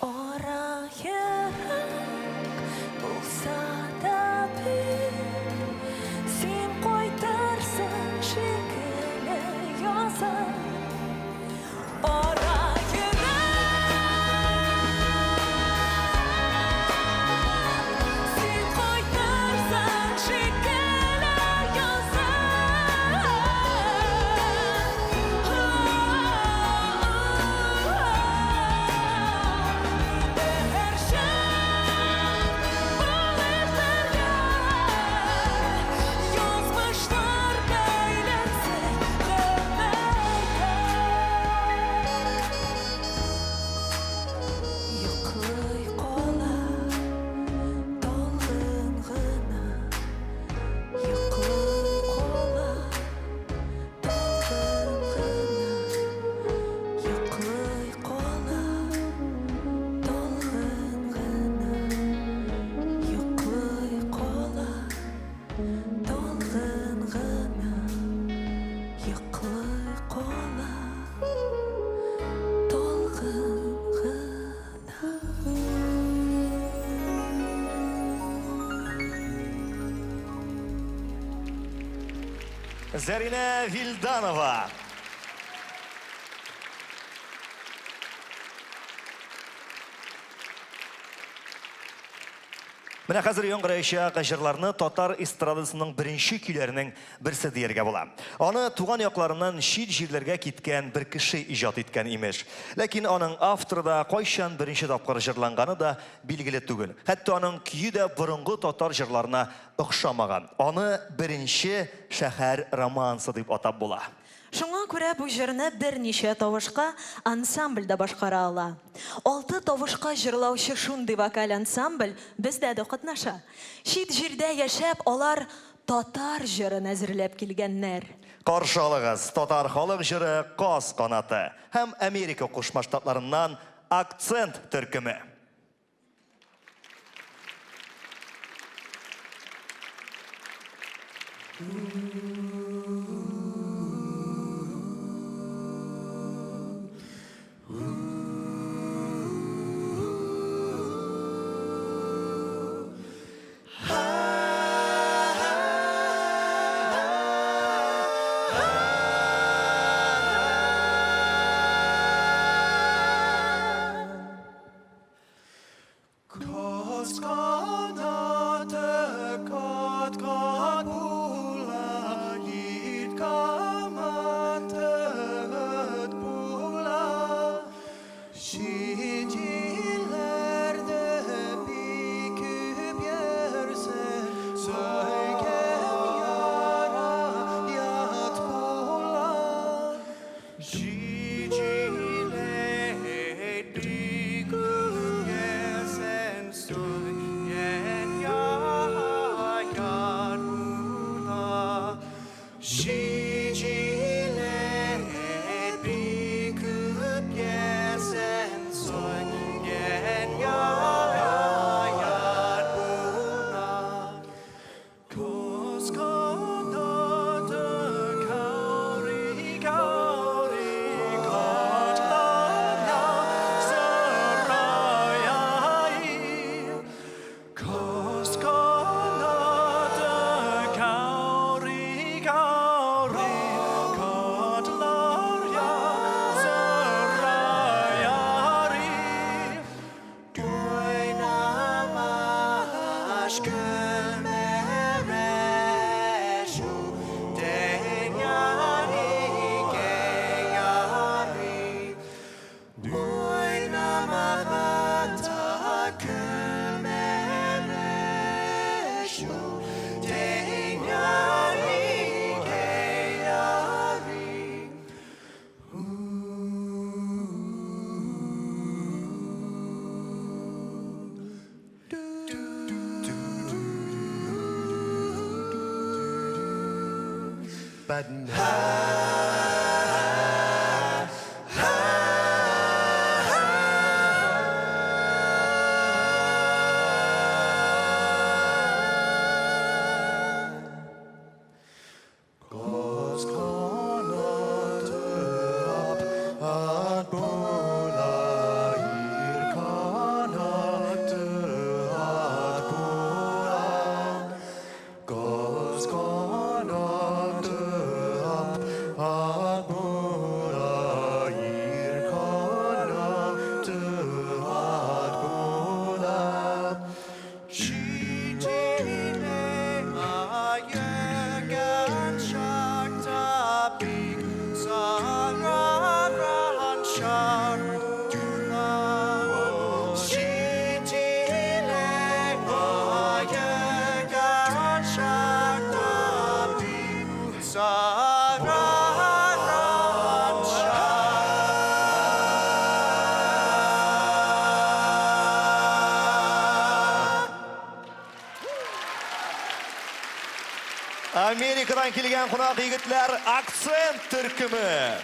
Ара-йыра булса да бит, син кайтырсың шикелле язын. Ара-йыра син кайтырсың шикелле язын. Инде һәр чак булыйк бергә, язмышлар бәйләнсен гомергә. Йоклый кала талгын гына, йоклый кала талгын гына, йоклый кала талгын гына, йоклый кала талгын гына, йоклый кала талгын гына.
Зарина Вильданова. Менә хәзер яңгыраячак җырларны татар эстрадасының беренче көйләренең берсе дияргә була. Аны туган якларыннан чит җирләргә киткән бер кеше иҗат иткән имеш. Ләкин аның авторы да кайчан беренче тапкыр җырланганы да билгеле түгел. Хәтта аның көе дә борынгы татар җырларына охшамаган. Аны беренче шәһәр романсы дип атап була.
Шуңа күрә бу җырны берничә тавышка ансамбльдә башкара ала. 6 тавышка җырлаучы шундый вокаль ансамбль бездә дә катнаша. Чит җирдә яшәп, алар татар җырын әзерләп килгәннәр.
Каршы алыгыз, татар халык җыры Каз канаты һәм Америка Кушма Штатларыннан Акцент төркеме.
Kos kanatı kat kat bula, yiğit kamatı bula. Şincillerde büküp yersen, söylem yara yat bula. Şincillet büküp yersen, söyleyen yar bula. Şincillet büküp yersen, söyleyen yar bula. Kos kanadı kavri kavri katlara sarayayı. Kos kanadı kavri kavri katlara sarayayı. Oynama aşkım şu dünyayı geyari. Oynama takım şu dünyayı geyari. But Kos kanadı at bula, yir kanadı at bula. Kos kanadı at bula, yir kanadı at bula. Şiddetine ayırgan şartta bir sararan şartına. Şiddetine ayırgan şartta bir sararan şart.
Америкадан килгән кунак егетләр Акцент төркеме.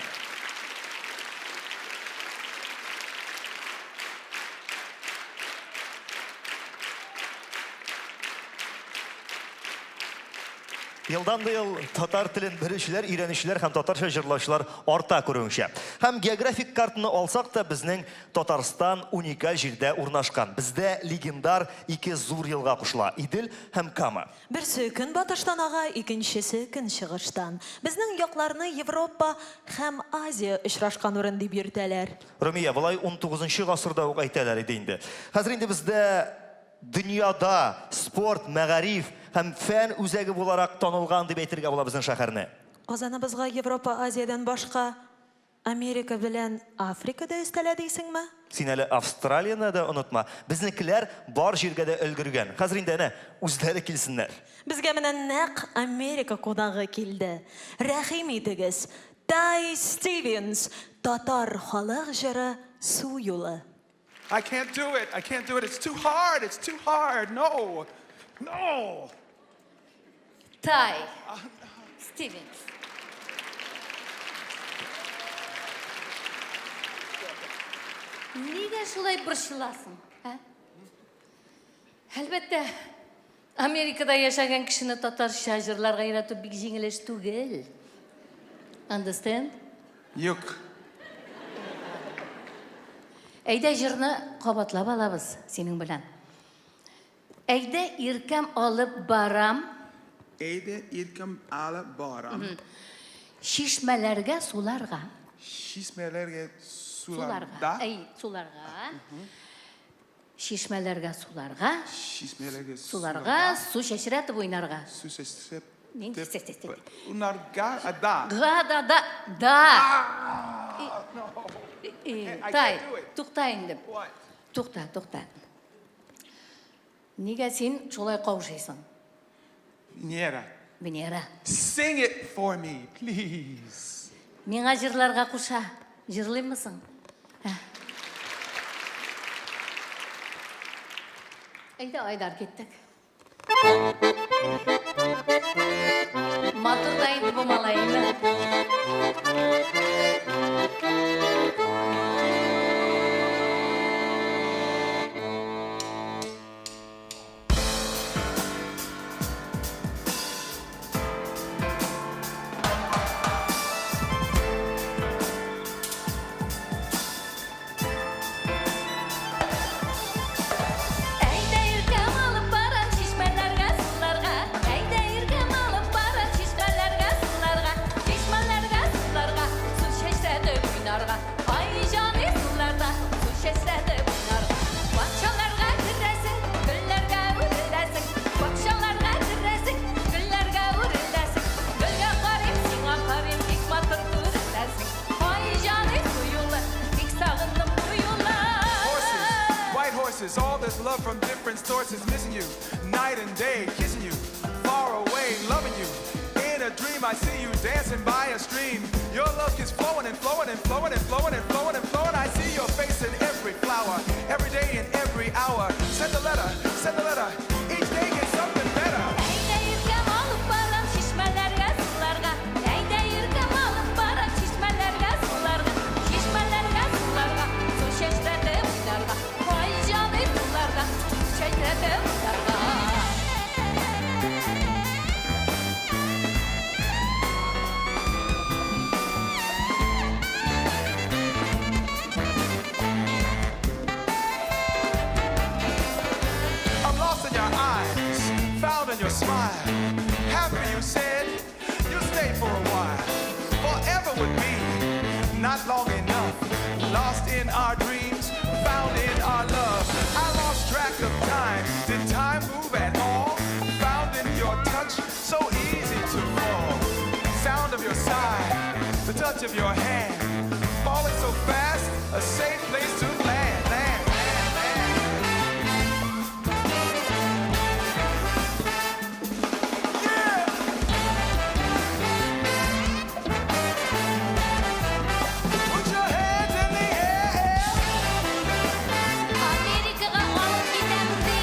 Елдан да ел татар телен белүчеләр, өйрәнүчеләр һәм татарча җырлаучылар арта күрүенчә. Һәм географик картаны алсак та безнең Татарстан уникаль җирдә урнашкан. Бездә легендар ике зур елга кушыла: Идел һәм Кама.
Берсе көнбатыштан ага, икенчесе көнчыгыштан. Безнең якларны Европа һәм Азия очрашкан урын дип йөртәләр.
Румия, болай 19 гасырда ук әйтәләр иде инде. Хәзер инде бездә Dünyada sport, мәгариф һәм фән үзәге буларак танылган дип әйтергә була безнең шәһәрне.
Казаныбызга Европа, Азиядан башка Америка белән Африка да өстәлә дисеңме?
Син әле Австралияны да онытма. Безнекеләр бар җиргә дә өлгергән. Хәзер инде әнә үзләре килсеннәр.
Безгә менә нәкъ Америка кудагы килде. Рәхим итегез. Тай Стивенс, татар халык җыры Су юлы.
I can't do it. I can't do it. It's too hard. It's too hard. No. No.
Тай Стивенс. Нигә шулай борчыласың? Әлбәттә, Америкада яшәгән кешене татарча җырларга өйрәтү бик җиңел эш түгел. Understand?
Юк.
Әйдә җырны кабатлап алабыз синең белән. Әйдә иркәм алып барам,
Eyde irkam ala baram.
шишмәләргә суларга.
Şişmelerge
Суларга.
sularda.
Суларга. Шишмәләргә суларга.
Şişmelerge
Суларга, су чәчрәтеп уйнарга.
Su sesip.
Нинди сес.
Unarga ada.
Да.
I
Тай,
can't do it.
тукта инде.
What?
Тукта. Нигә син шулай каушыйсың?
Niera.
Венера.
Sing it for me, please.
Миңа җырларга куша. Җырлыймысың? Әйдә, Айдар, киттек. Матур да инде бу малайны. Әйдә иркәм алып барам шишмәләргә суларга. Әйдә иркәм алып барам шишмәләргә суларга. Шишмәләргә суларга, су чәчрәтеп уйнарга. Ай җаны суларда, су чәчрәтеп уйнарга. Бакчаларга керәсең, гөлләргә үреләсең. Бакчаларга керәсең, гөлләргә үреләсең. Гөлгә карыйм, сиңа карыйм, бик матур күренәсең. Ай җаны суюлы, бик сагындым суюлы.
White horses, all this love from different sources, missing you night and day, kissing you far away, loving you. In a dream, I see you dancing by a stream. Your love is flowing and flowing and flowing and flowing and flowing and flowing. I see your face in every flower, every day and every hour. Send a letter, each day gets something better.
Әйдә иркәм алып барам шишмәләргә суларга. Әйдә иркәм алып барам шишмәләргә суларга. Шишмәләргә суларга, су чәчрәтеп уйнарга. Ай җаны суларда, су чәчрәтеп уйнарга.
I'm lost in your eyes, found in your smile. Happy you said you'll stay for a while. Forever with me, not long enough. Lost in our dreams, found in our love. I lost track of time. Did time move at all? Found in your touch, so easy to fall. Sound of your sigh, the touch of your hand. Falling so fast, a safe place to land. Yeah! Put your hands in the air.
Америкага алып китәм ди.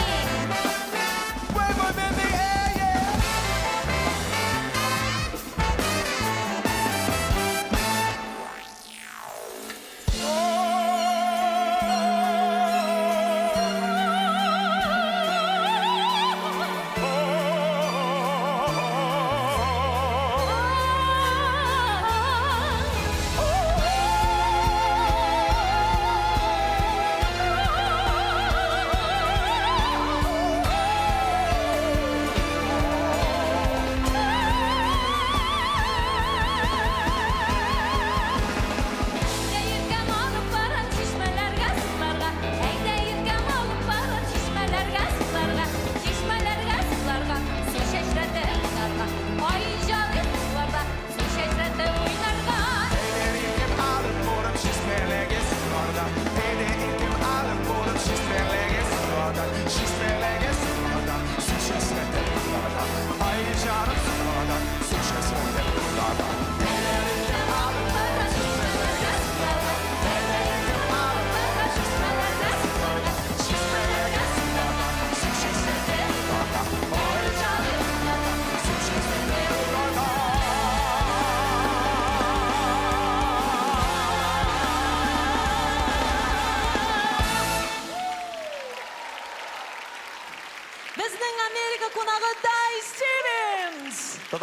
Wave 'em in the air, yeah. Oh,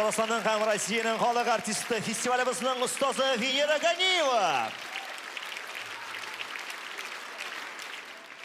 Татарстанның һәм Россиянең халык артисты фестивалебезнең остазы Венера Ганиева.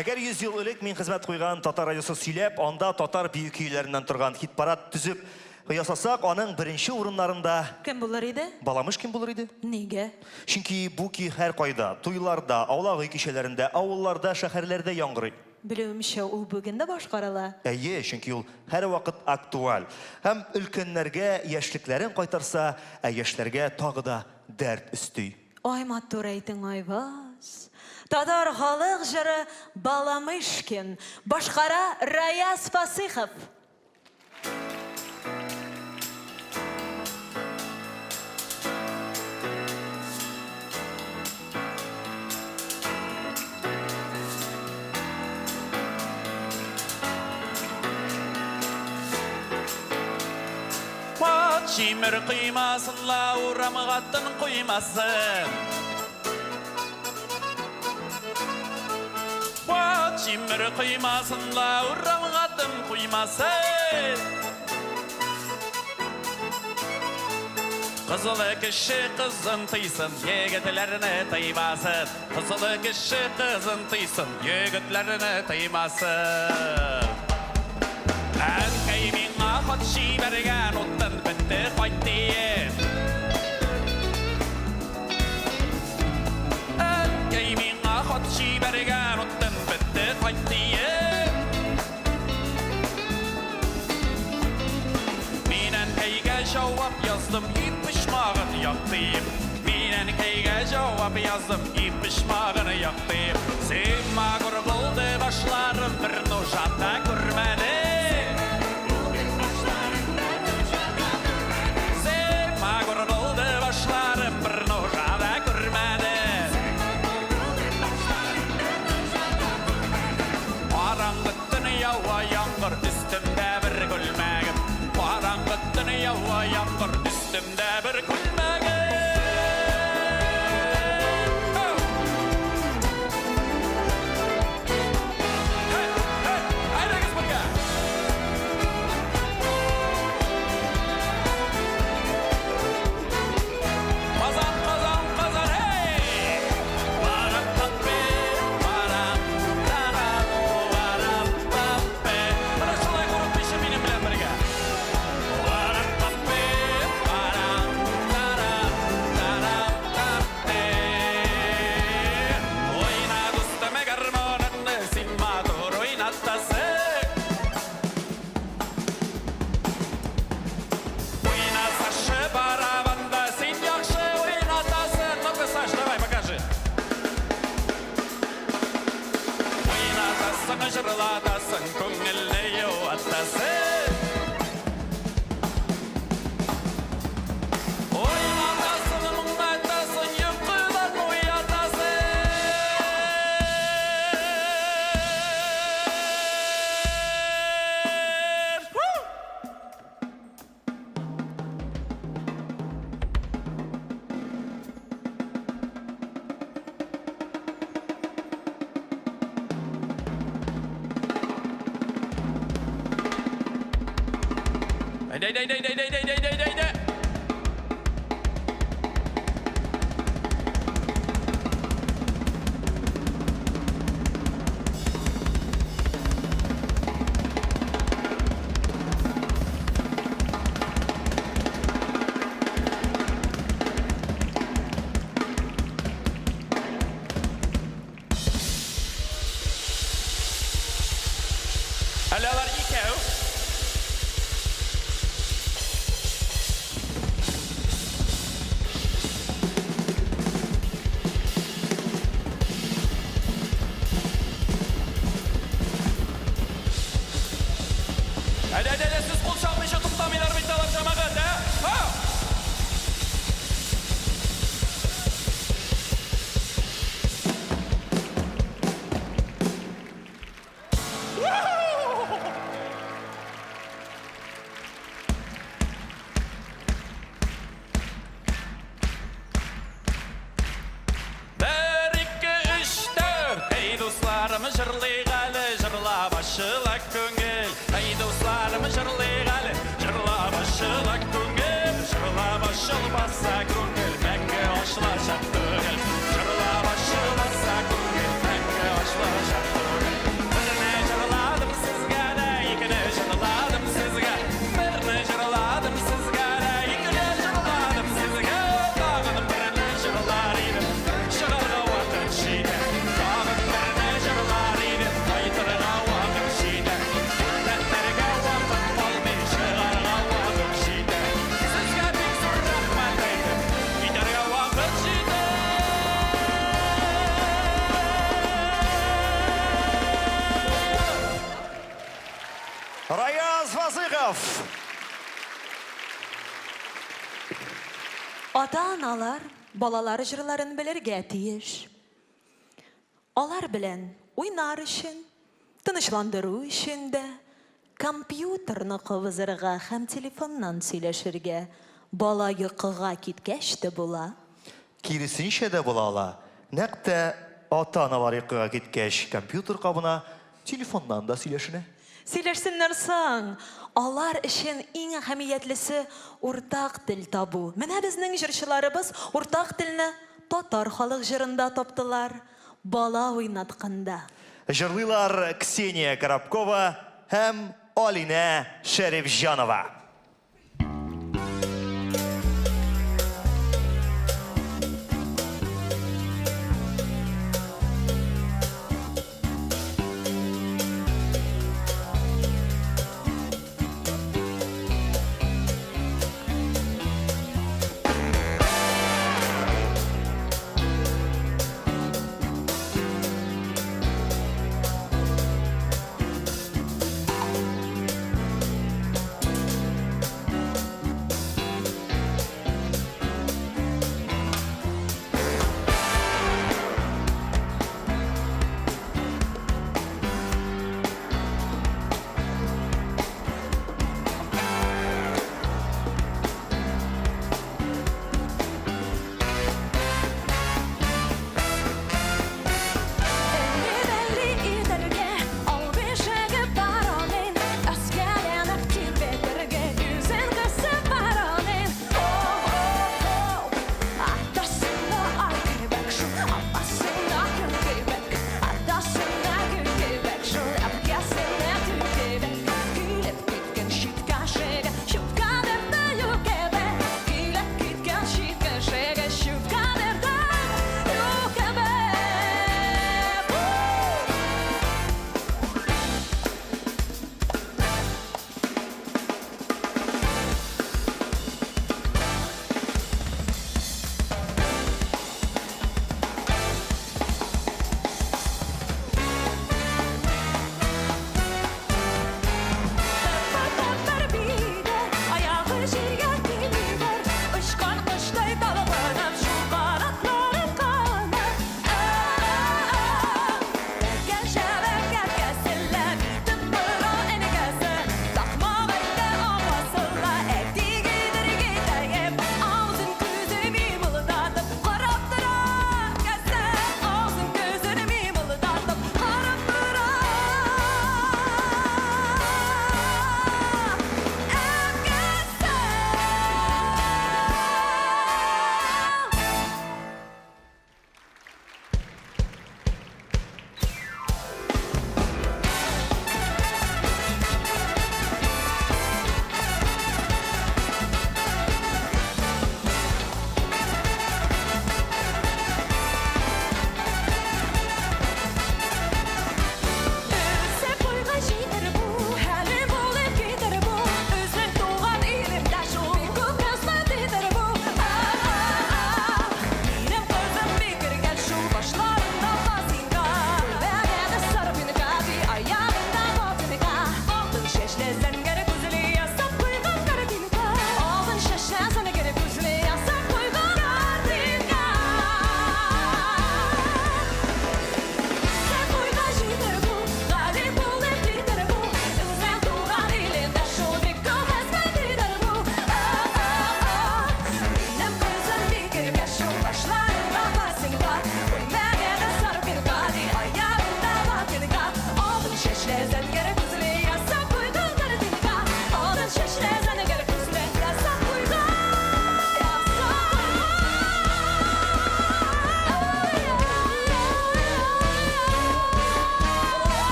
Әгәр 100 ел элек мин хезмәт куйган татар радиосы сөйләп, анда татар бию көйләреннән торган хит-парад төзеп ясасак, аның беренче урыннарында
Кем булыр иде?
Баламыш кем булыр иде?
Нигә?
Чөнки бу көй һәр кайда, туйларда, аулагы кичәләрендә, авылларда, шәһәрләрдә яңгырый.
Белүемчә, ул бүген дә башкарыла.
Әйе, чөнки ул һәр вакыт актуаль. Һәм өлкәннәргә яшьлекләрен кайтарса, яшьләргә тагы да дәрт өсти.
Ай матур әйтең, Айбас. Татар халык җыры Баламышкин, башкара Раяз Фасихов.
Чимер кыймасын, лаурамгатын куймасын. Чимер кыймасын, лаурамгатын куймасын. Кызылы кеше кызын тыйсын, егетләрне тыймасын. Кызылы кеше кызын тыйсын, егетләрне тыймасын. Әнкәй миңа хат җибәргән, уттан бетте кайт диеп. Әнкәй миңа хат җибәргән, уттан бетте кайт диеп. Мин әнкәйгә җавап яздым, ипишмагын яктыйм. Мин әнкәйгә җавап яздым, ипишмагын яктыйм. Син магыр булды башларым, бер нужата күрмәде. Üstümde bir gülmegim, karangıttın yava yağmur, üstümde bir gülmegim. Hey, hey, haydi kız buraya. Kazan, kazan, kazan, hey. Varam tappe, varam, taram, varam tappe. Bana şolay kurup pişi benim bilen birge. Varam tappe, varam, taram, taram, tappe. Oyna dosteme garmonunu, sinma dur oynatası. Oyna saçı baravanda, sen yakşı oynatasın. Ну-ка, Саш, давай, покажи. Oynatasın, жырлатасың, көңіліне юатасың. Ойнатасың, мұңайтасың, ұйқыдан оятасың. Дай. Аллалар икәү.
Исмәгыйлов.
Ата-аналар балалары җырларын белергә тиеш. Алар белән уйнар өчен, тынычландыру өчен дә, компьютерны кыбызырга һәм телефоннан сөйләшергә, бала йокыга киткәч тә була.
Киресенчә дә була ала. Нәкъ тә ата-аналар йокыга киткәч, компьютер кабына, телефоннан да сөйләшенә.
Сөйләшсеннәр соң, алар өчен иң әһәмиятлесе уртак тел табу. Менә безнең җырчыларыбыз уртак телне татар халык җырында таптылар, бала уйнатканда.
Җырлыйлар Ксения Коробкова һәм Алина Шәрифҗанова.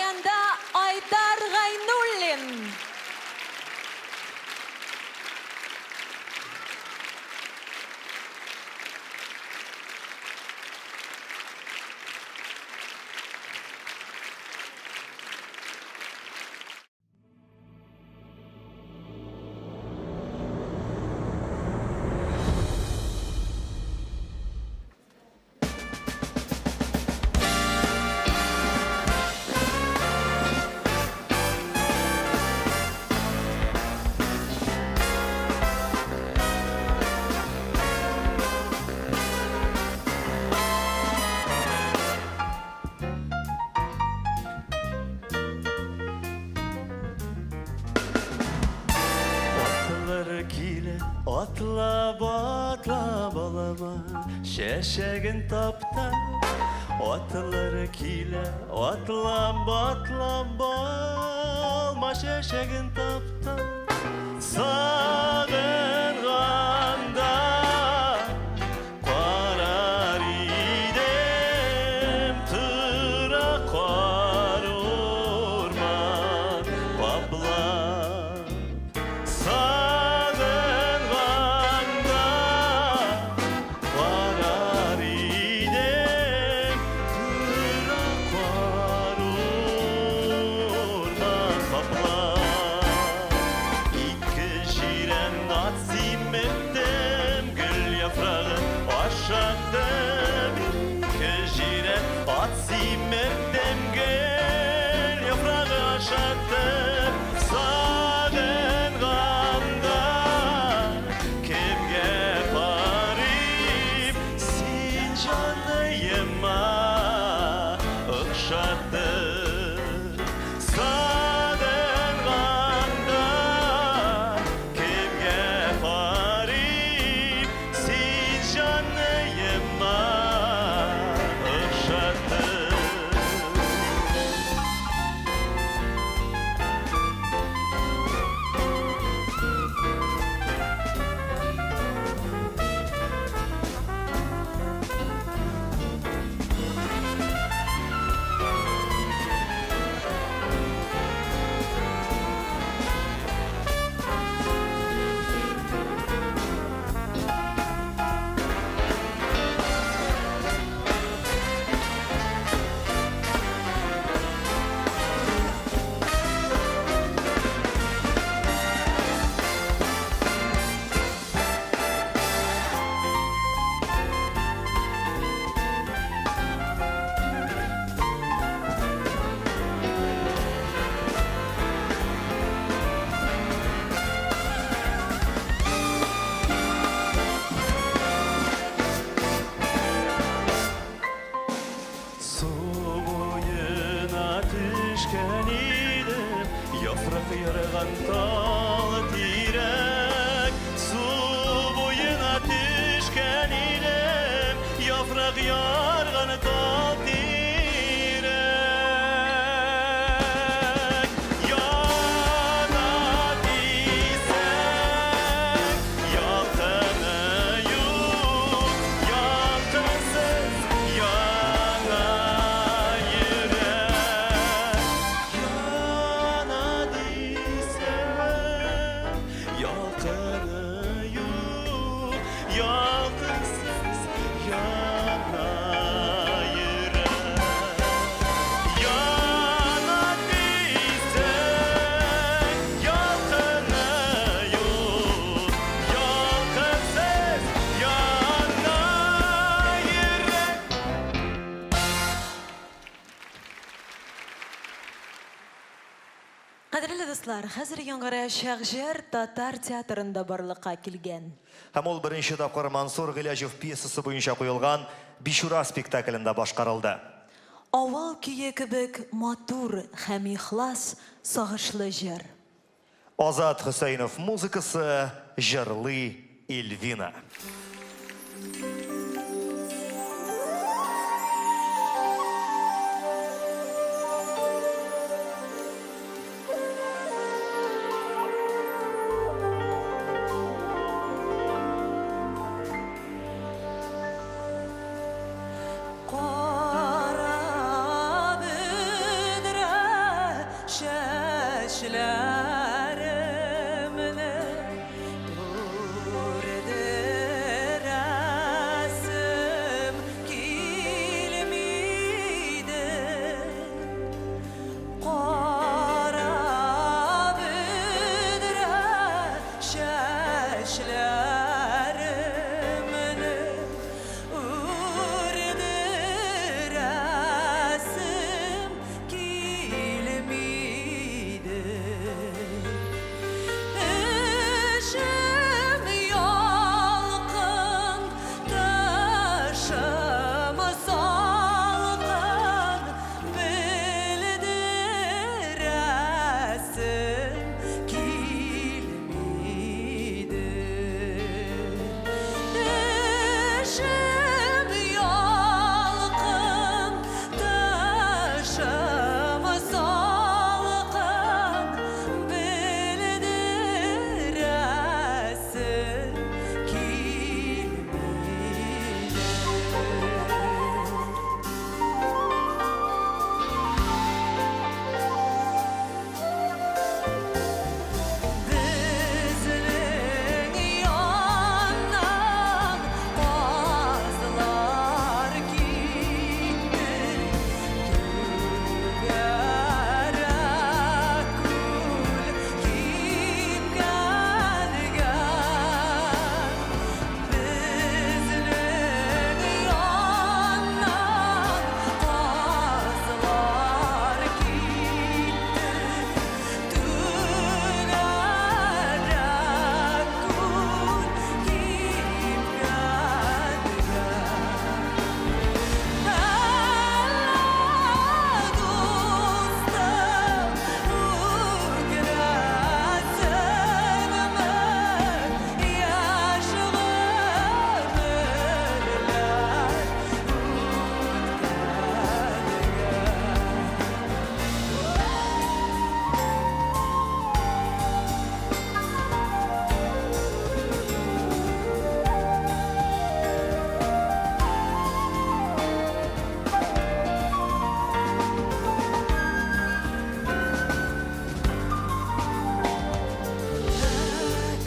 баянда Айдар Гайнуллин.
Atlar kile atla batla balama şeşegin tapta Atlar kile atla batla balma şeşegin tapta Sağırganda qarar idem tıra qar orman babla Sağırganda qarar idem tıra qar orman babla İki jiren atsim ettim gül yaprağı aşaktım İki jiren atsim ettim gül yaprağı aşaktım Sağırganda kimge parip sin canıyıma ıkşattın Sağırganda kimge parip sin canıyıma ıkşattın Su boyuna düşken idim Yaprak yarıgan tal tirek Su boyuna düşken idim Yaprak yarıgan tal tirek Yana diysen yaltını yok Yaltınsız yana yürek Yana diysen yaltını yok Yaltınsız yana yürek Yana diysen yaltını yok Yaltınsız yana yürek
Qadrli dostlar, hozir яңгырая Шагъжар татар театрында барлыкка килгән.
Һәм ул беренче тапкыр Мансур Гыйләҗев пьесасы буенча куелган Бишура спектаклендә башкарылды.
Авыл көе кебек матур һәм ихлас сагышлы җыр.
Азат Хөсәйнов музыкасы, җырлый Эльвина.
Кара бөдрә Şeşlerimle durduresim kilmiydi. Qora büdre şeşlerimle urduresim kilmiydi. Eşim yalqın, taşım salqın, bildiresim kilmiydi. Eşim yalqın, taşım salqın, bildiresim kilmiydi. Bizning yondan qozlar ketdi, tugarak kul kiyimgangan. Bizning yondan qozlar ketdi, tugarak kul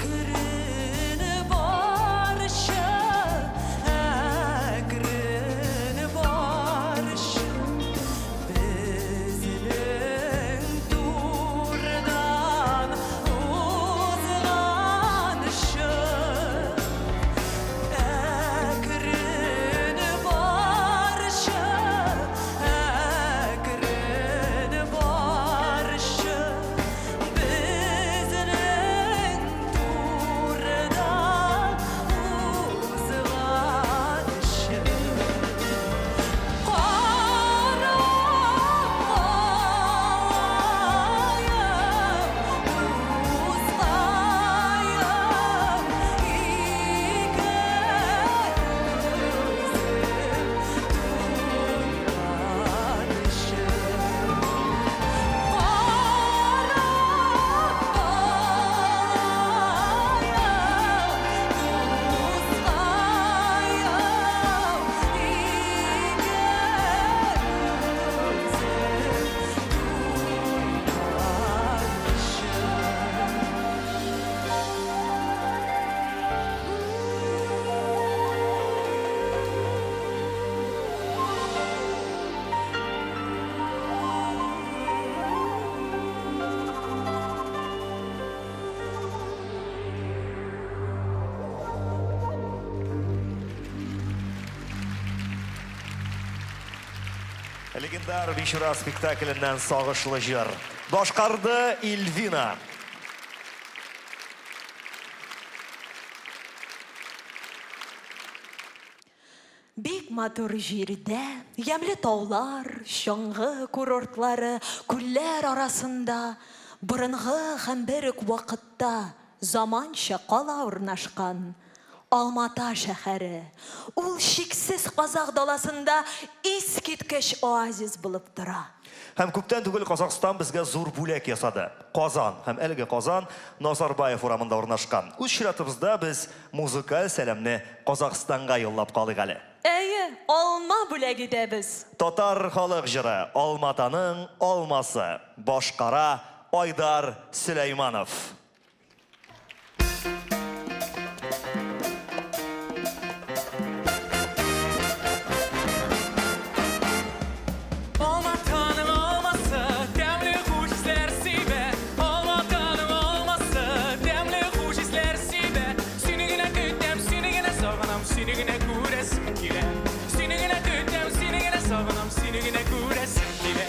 Akırını barışı, akırını barışı, bizning turdan uzg'anishi. Akırını barışı, akırını barışı, bizning turdan uzg'anishi. Qora
Legendar Bishura spektaklinden Sog'ishli jir. Boshqardi Ilvina.
Бик матур җирдә, ямьле таулар, чаңгы курортлары, күлләр арасында, борынгы һәм бер үк вакытта заманча кала урнашкан Алмата шәһәре. Ул шиксез Казак даласында искиткеч оазис булып тора.
Һәм күптән түгел Казакстан безгә зур бүләк ясады. Казан һәм әлеге Казан Назарбаев урамында урнашкан. Үз чиратыбызда без музыкаль сәламне Казакстанга юллап калыйк әле.
Әйе, алма бүләге дә без.
Татар халык җыры Алматаның алмасы, башкара Айдар Сüleymanov.
Olmatanın olması demli hoş hisler sibe. Olmatanın olması demli hoş hisler sibe. Sünügüne gütem, sünügüne sağınam, sünügüne güresim kile. Sünügüne gütem, sünügüne sağınam, sünügüne güresim kile.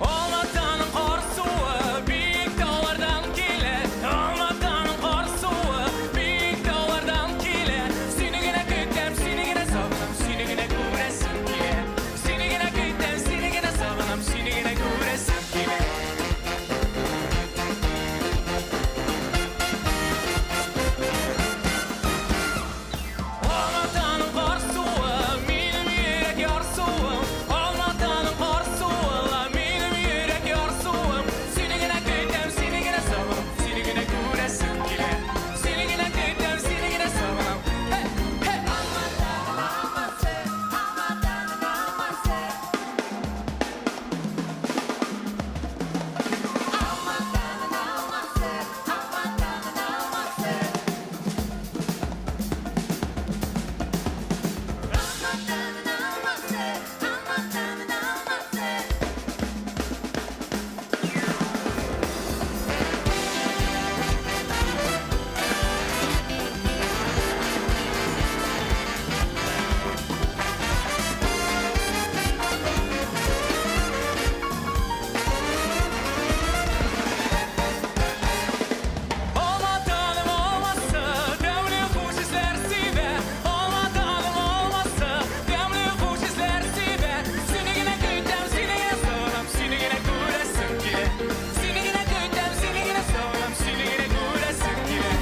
Olmatanın korsuğu büyük dağlardan gelir. Olmatanın korsuğu büyük dağlardan gelir. Sünügüne gütem, sünügüne sağınam, sünügüne güresim kile. Sünügüne gütem, sünügüne sağınam, sünügüne güresim kile. Olmatanın korsuğu benim yürek yorsuğum. Olmatanın korsuğu benim yürek yorsuğum. Sünügüne gütem, sünügüne sağınam, sünügüne güresim kile. Sünügüne gütem, sünügüne sağınam. Hey, hey. Olmatanım olması demli hoş hisler sibe. Olmatanım olması demli hoş hisler sibe. Sünügüne gütem, sünügüne sağınam, sünügüne güresim kile. Sünügüne gütem, sünügüne sağınam, sünügüne güresim kile.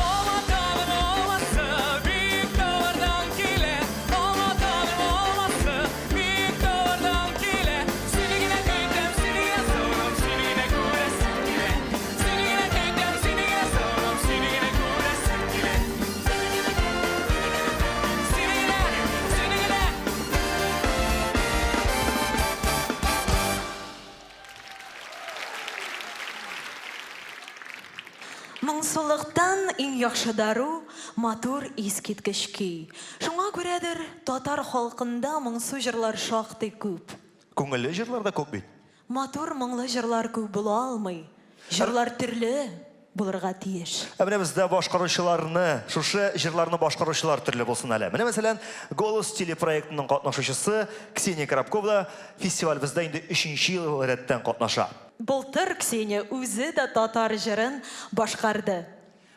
Olmatanım olması büyük dağlardan gelir. Olmatanım olması büyük dağlardan gelir. Sünügüne gütem, sünügüne sağınam, sünügüne güresim kile. Sünügüne gütem, sünügüne sağınam, sünügüne güresim kile. Sünügüne, sünügüne.
Моңсулыктан иң яхшы дару матур искиткеч көй. Шуңа күрәдер татар халкында моңсу җырлар шактый күп.
Күңелле җырлар да күп бит.
Матур моңлы җырлар күп була алмый. Җырлар төрле булырга тиеш.
Менә бездә башкаручыларны, шушы җырларны башкаручылар төрле булсын әле. Менә мәсәлән, Голос телепроектының катнашучысы Ксения Коробкова фестивалебездә инде 3нче ел рәттән катнаша.
Былтыр Ксения үзе дә татар җырын башкарды.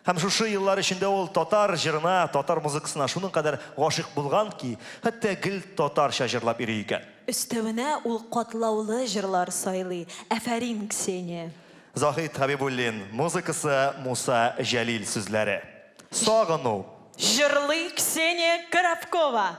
Һәм шушы еллар эчендә ул татар җырына, татар музыкасына шуның кадәр гашык булган ки, хәтта гел татарча җырлап йөри икән.
Өстәвенә ул катлаулы җырлар сайлый. Афәрин, Ксения.
Заһид Хәбибуллин, музыкасы Муса Җәлил сүзләре. Сагыну.
Җырлый Ксения Коробкова.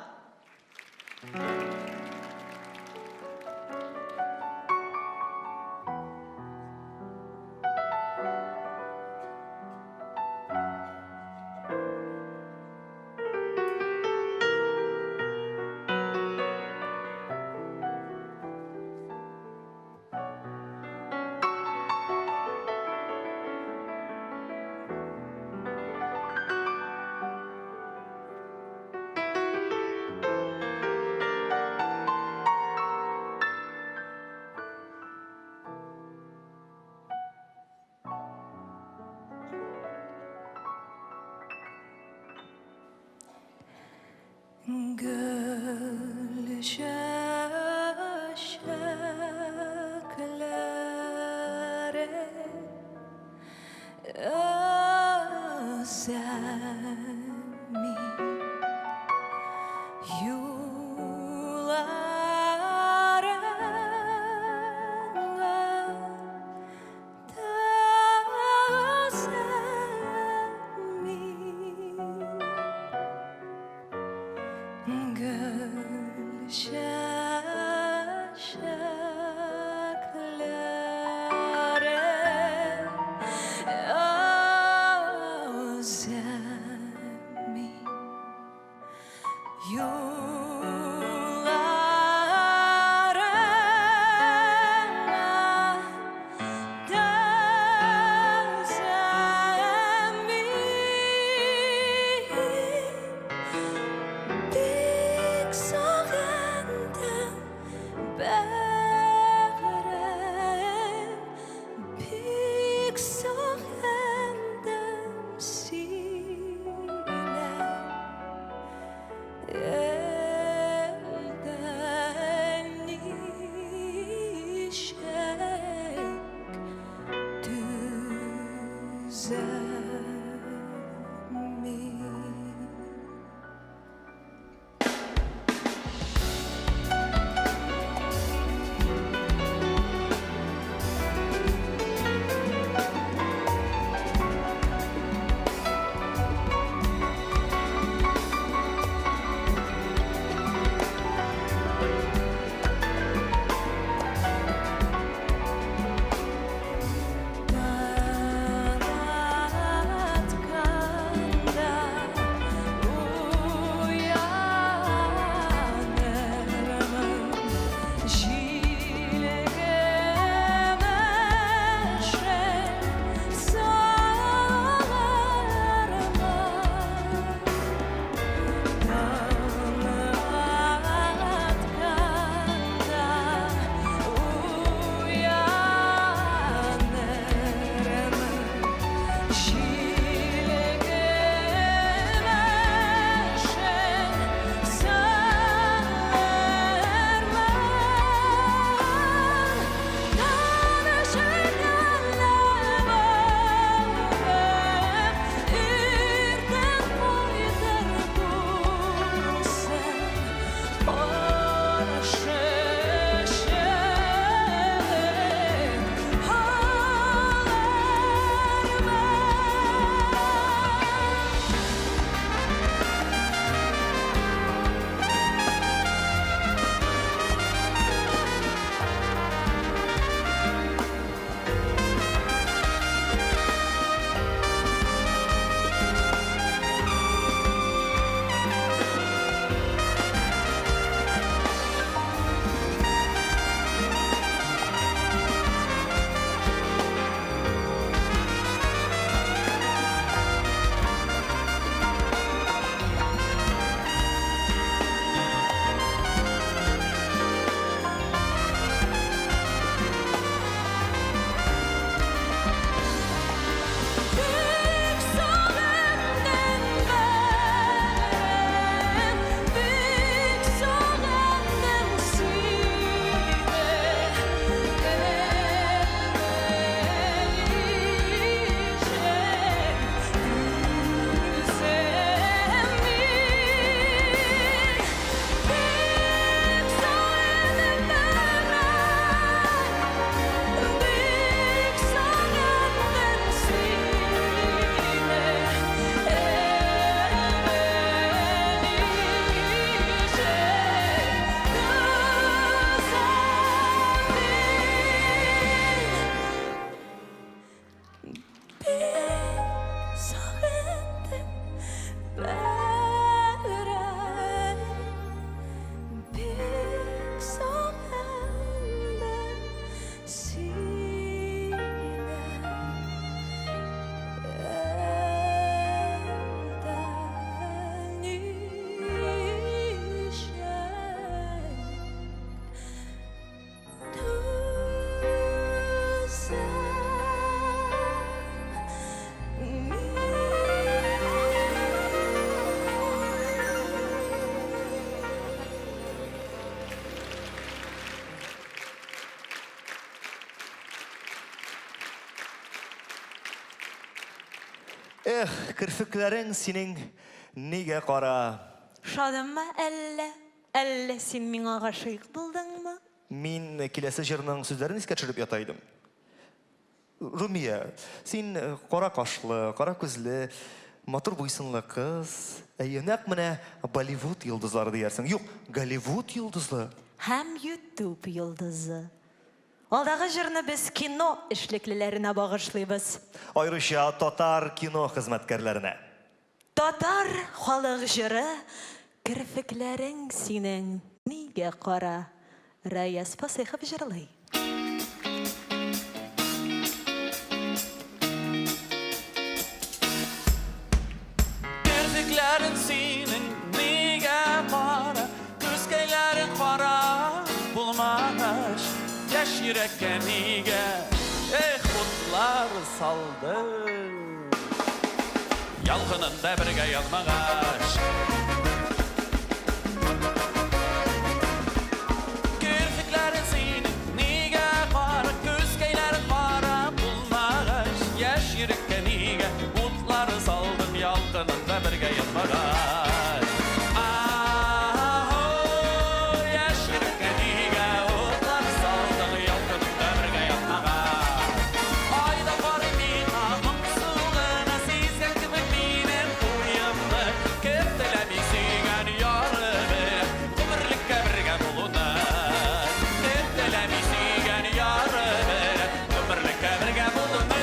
Özlemi
Kirfiklәрең синең нигә кара?
Шадыммы әллә син миңа гашыйк булдыңмы?
Мин киләсе җырның сүзләрен искә төшереп ята идем. Румия, син кара кашлы, кара күзле, матур буйсынлы кыз, нәкъ менә Болливуд йолдызлары диярсең. Юк, Голливуд йолдызлы.
Һәм YouTube йолдызы. Алдагы җырны без кино эшлеклеләренә багышлыйбыз.
Аеруча татар кино хезмәткәрләренә.
Татар халык җыры кирфекләрең синең нигә кара? Раяз Фасыйхов җырлый.
Kirfiklerin senin niga kara, küskeylerin kara bulmaş. Yaş yürekке niga, kutlar saldı. Yalgınında birge yazmağaş. Kirfiklerin senin niga kara, küskeylerin kara bulmaş. Yaş yürekke Яшіркениге Утлар салдым ялқынында бірге ятмаға Яшіркениге Утлар салдым ялқынында бірге ятмаға Айда бары мен ағым суғына Сезген кімік менен ұйымды Кеттіләмей сүйген яры бір Өмірлікке бірге болуны Кеттіләмей сүйген яры бір Өмірлікке бірге болуны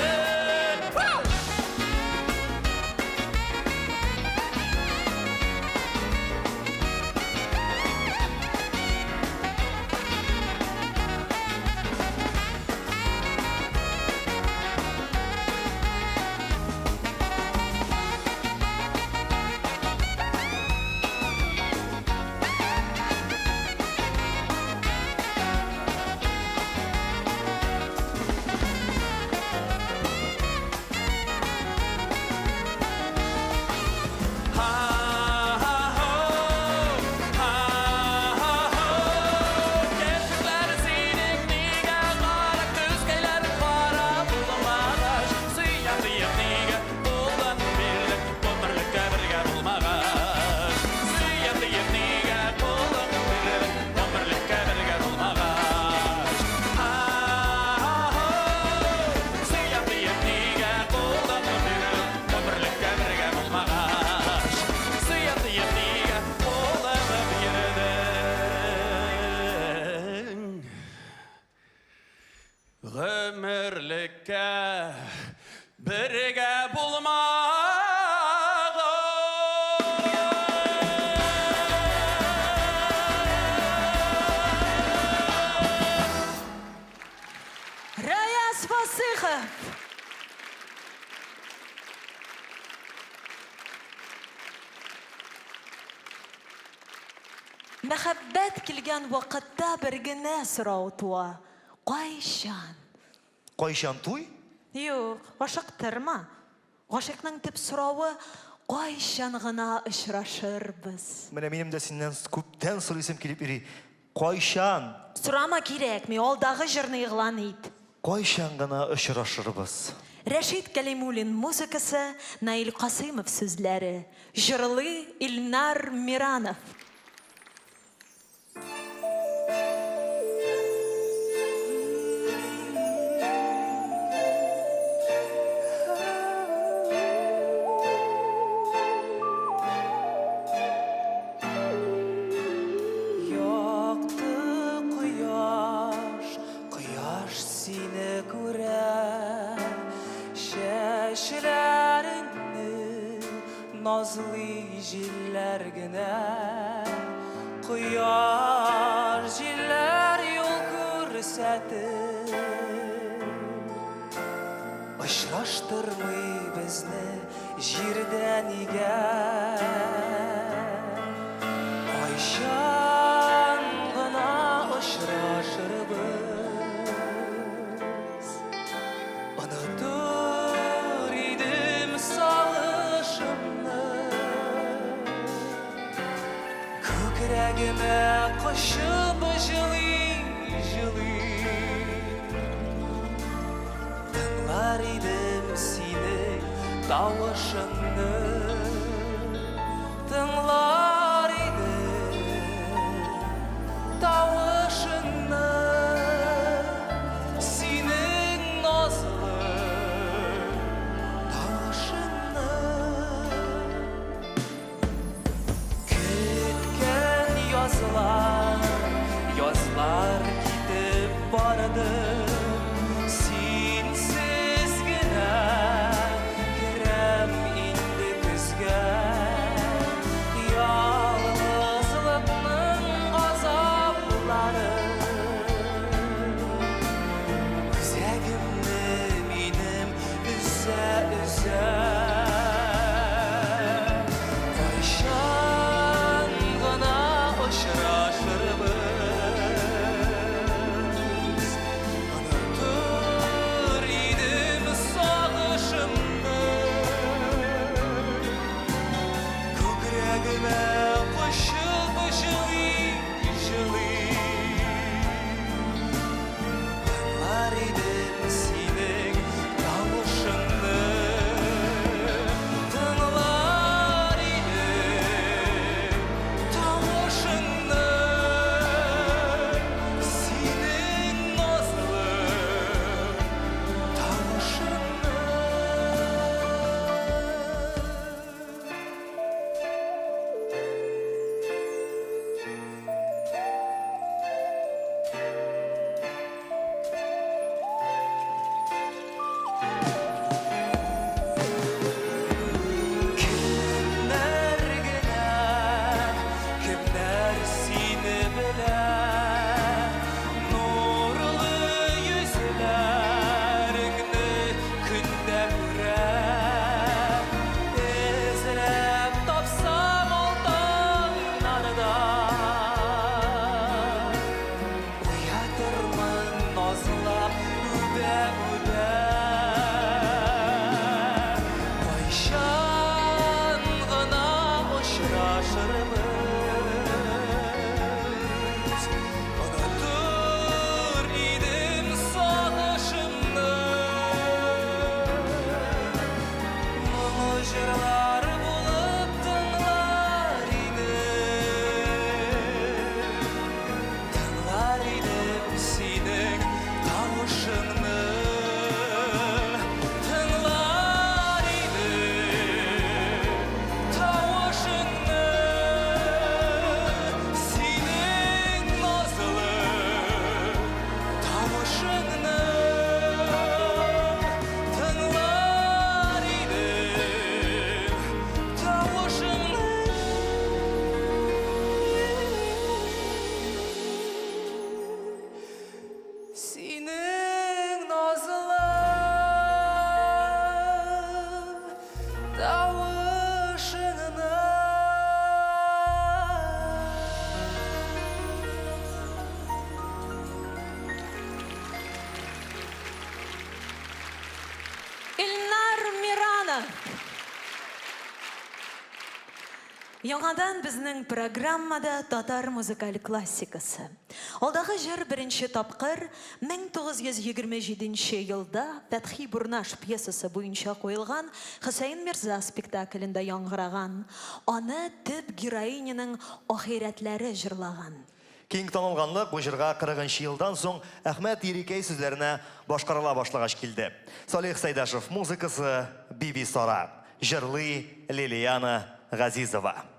Ömürlükке birge bulmağı
Rayas Fasıxov. Мәхәббәт килгән вакытта бер генә сорау туа. Кайчан?
Кайчан туй?
Юк, ашыктырма. Гашыкның төп соравы кайчан гына очрашырбыз.
Менә минем дә синнән күптән сорыйсым килеп йөри. Кайчан?
Сорама кирәкми, алдагы җырны игълан ит.
Кайчан гына очрашырбыз?
Рәшит Кәлимуллин музыкасы, Наил Касымов сүзләре, җырлый Илнар Миранов.
Яқты құяш сені көрә Шәшіләріңні назлы жилләр генә Құяр жилләр yol күрсәтер Очраштырмый безне җирдән игә Кайчан гына очрашырбыз Онытыр идем салышымны Күкрәгемә кошып жылый Тыңлар идем синең тавышыңны Тыңлар тавышыңны синең назлы тавышыңны Көткән язлар китеп барды Синсез генә керәм инде көзгә жырлар болып тыңлар идім сенің тауышыңны тыңлар идім тауышыңны сенің назлы тауышыңны тыңлар идім тауышыңны сенің назлы тауышыңны
Илнар Миранов. Яңадан безнең программада татар музыкаль классикасы. Алдағы жыр беренче тапкыр 1927 елда Фәтхи Бурнаш пьесасы буенча куелган Хөсәен Мирза спектаклендә яңгыраган. Аны төп героинянең ахирәтләре җырлаган.
Киң танылганлык бу җырга 40 елдан соң Әхмәт Ирекәй сүзләренә башкарыла башлагач килде. Салих Сайдашев музыкасы, Биби Сара, җырлый Лилияна Газизова.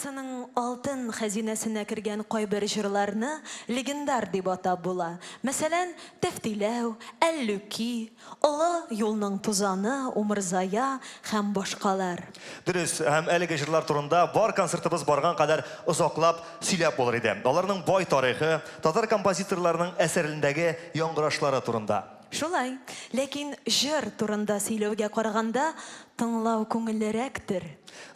операсының алтын хәзинәсенә кергән кайбер җырларны легендар дип атап була. Мәсәлән, Тәфтиләү, Әллүки, Олы юлның тузаны, Умырзая һәм башкалар.
Дөрес, һәм әлеге җырлар турында бар концертыбыз барган кадәр озаклап сөйләп булыр иде. Аларның бай тарихы, татар композиторларының әсәрләрендәге яңгырашлары турында.
Шулай, ләкин җыр турында сөйләүгә караганда тыңлау күңеллерәктер.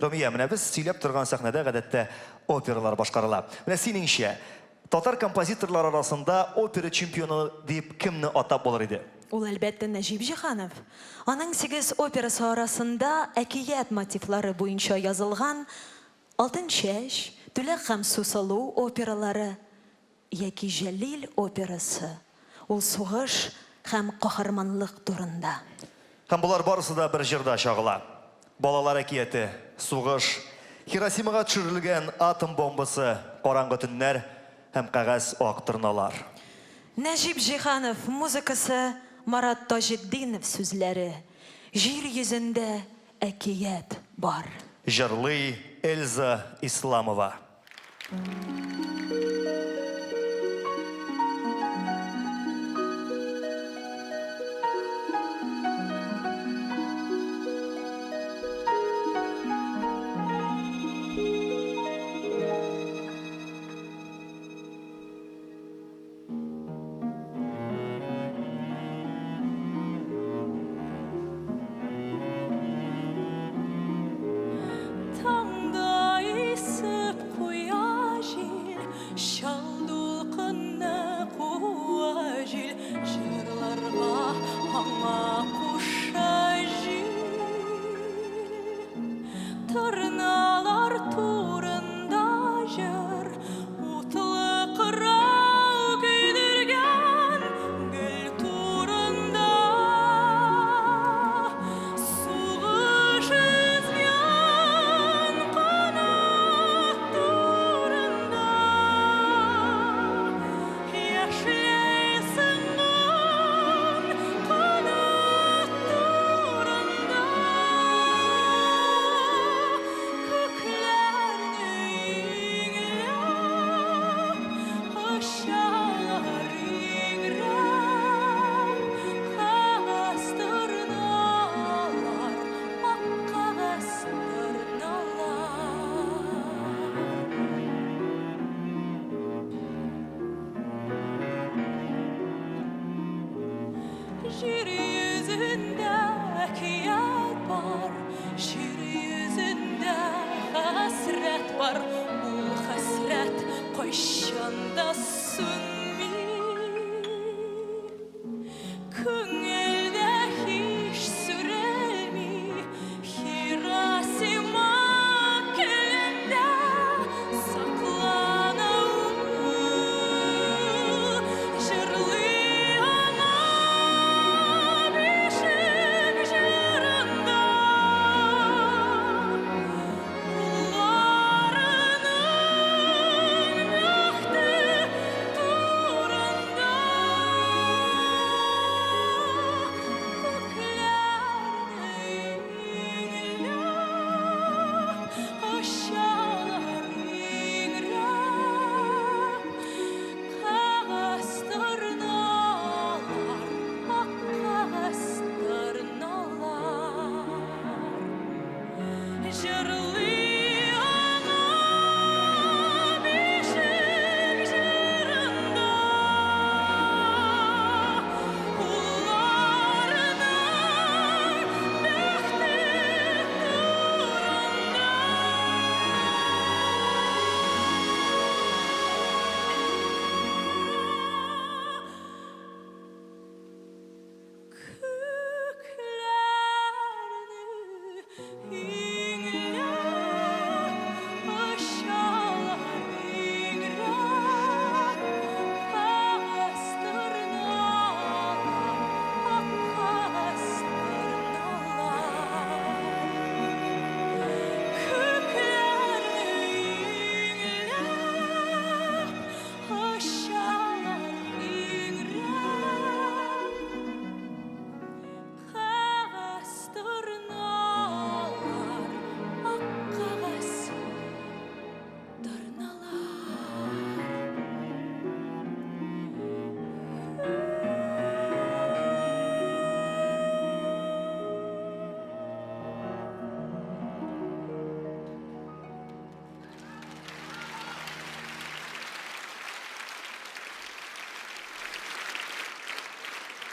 Румия, менә без сөйләп торган сәхнәдә гадәттә опералар башкарыла. Менә синеңчә, татар композиторлар арасында опера чемпионы дип кемне атап булыр иде?
Ул әлбәттә Нәҗип Җиһанов. Аның 8 операсы арасында әкият мотивлары буенча язылган Алтын чәч, Түләк һәм Сусалу опералары яки Җәлил операсы. Ул сугыш һәм каһарманлык турында.
Һәм булар барысы да бер җырда чагыла. Балалар әкияте, сугыш, Хиросимага төшерелгән атом бомбасы, караңгы төннәр һәм кәгазь ак тырналар.
Нәҗип Җиһанов музыкасы, Марат Таҗетдинов сүзләре. Җир йөзендә әкият бар.
Җырлый Эльза Исламова.
Tağda isip kuyajil, şal dulkınna kuvajil, jırlarga hama kuşajil. Tırnalar turunda jır, utlı kırağı giydirgen gül turunda. Suğuş izyan kanat turunda. Yaşlayasın kanat turunda. Köklerini inglap, aşağılar ingrap. Kağız tırnalar, ak kağız tırnalar. Jir yüzünde ekiyat var, jir yüzünde hasret var. Bu hasret koşanda sönmüyor. Күңелдә һич сүрелми, Хиросима көлендә саклана ул. Җырлый аңа бишек җырында. Улларының бәхте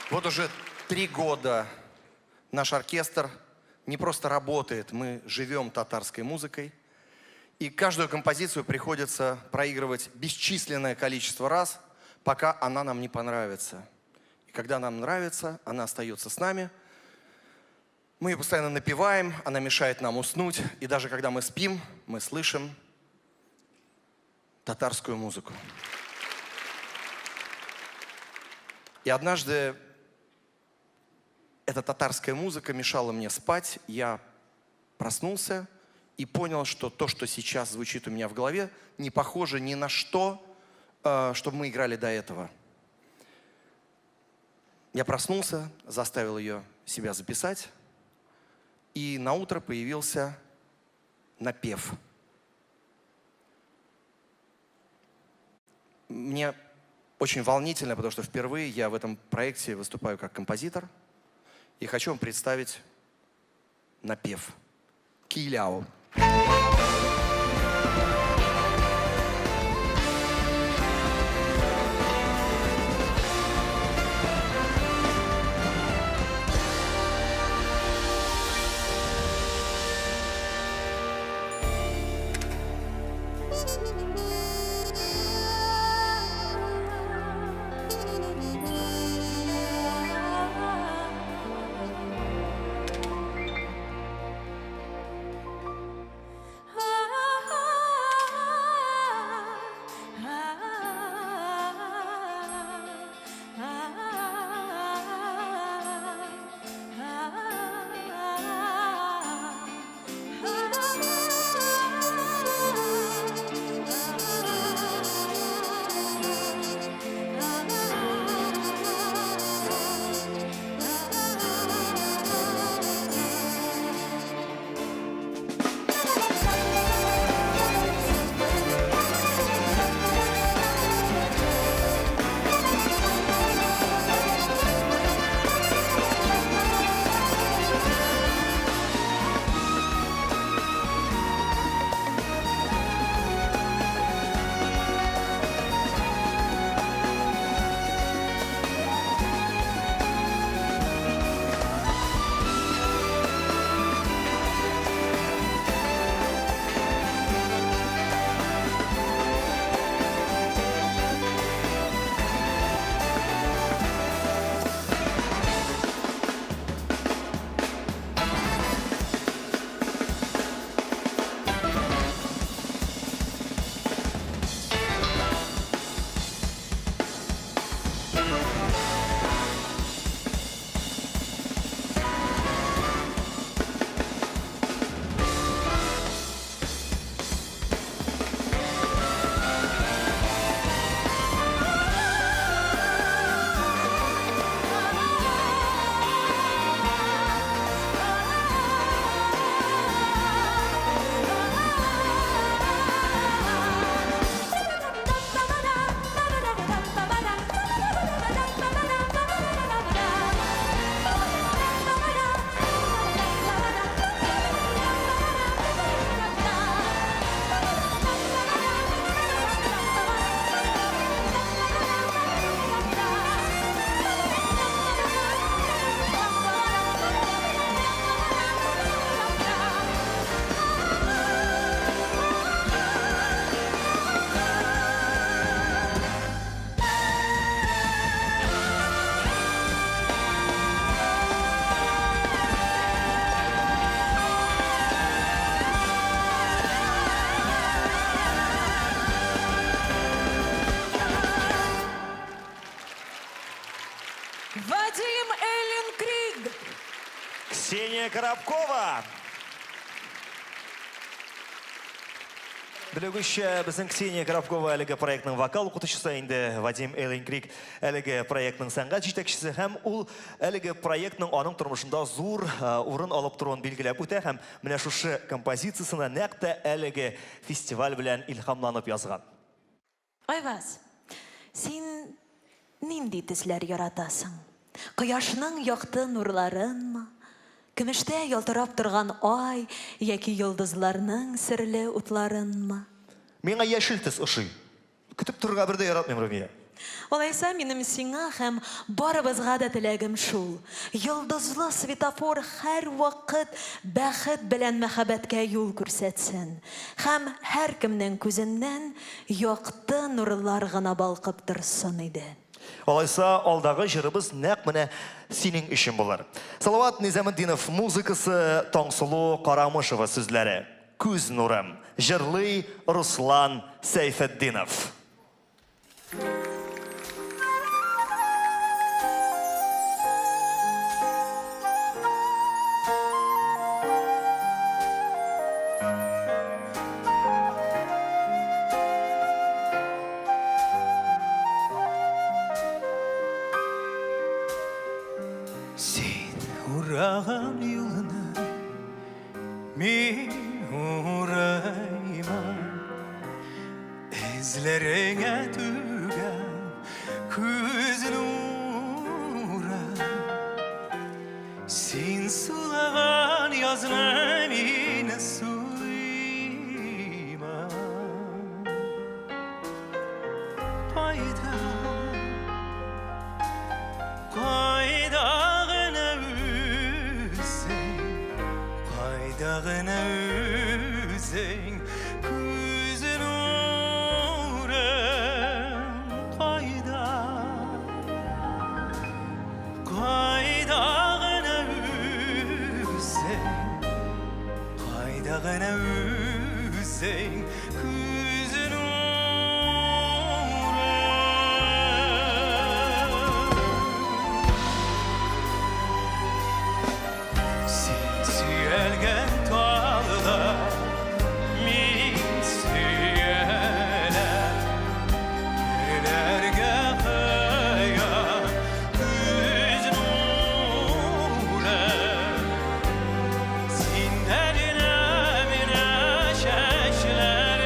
Вот уже 3 года наш оркестр не просто работает, мы живем татарской музыкой. И каждую композицию приходится проигрывать бесчисленное количество раз, пока она нам не понравится. И когда нам нравится, она остается с нами. Мы ее постоянно напеваем, она мешает нам уснуть. И даже когда мы спим, мы слышим татарскую музыку. И однажды эта татарская музыка мешала мне спать. Я проснулся и понял, что то, что сейчас звучит у меня в голове, не похоже ни на что, что мы играли до этого. Я проснулся, заставил ее себя записать, и на утро появился напев. Мне очень волнительно, потому что впервые я в этом проекте выступаю как композитор, и хочу вам представить напев «Киляо».
Вадим Эллинкриг.
Ксения Коробкова. Білігіші біздің Ксения Коробкова әлігі проектның вокал оқытушысы, енді Вадим Эллинкриг әлігі проектның сәнғат жетекшісі, һәм ол әлігі проектның аның тұрмышында зур орын алып тұруын белгіләп өтә, һәм менә шушы композициясына нәқті әлігі фестиваль белән илһамланып язған.
Айваз, син нинди төсләр яратасың? Кояшның якты нурларынмы? Көмештә ялтырап торган ай яки йолдызларның серле утларынмы?
Миңа яшел төс ошый. Көтеп торырга бер дә яратмыйм, Румия.
Олайса минем сиңа һәм барыбызга да теләгем шул. Йолдызлы светофор һәр вакыт бәхет белән мәхәббәткә юл күрсәтсен. Һәм һәр кемнең күзеннән якты нурлар гына балкып торсын иде.
Алайса, алдағы жырыбыз нәқ менә синең өчен булыр. Салават Низамеддинов музыкасы, Таңсылу Карамышева сүзләре. Күз нурым. Жырлый Руслан Сәйфетдинов.
Сен ураған юлына мен урайман, ізлеріңе төгем көз нұрын. Сен сулаған язына мені сүйман. Qaydağına üzün gözün uğrım qaydağına üzün gözün Süelgen tağlar, min süeler, yürelerge kayan güz nurer. Sinlerine mine şeşler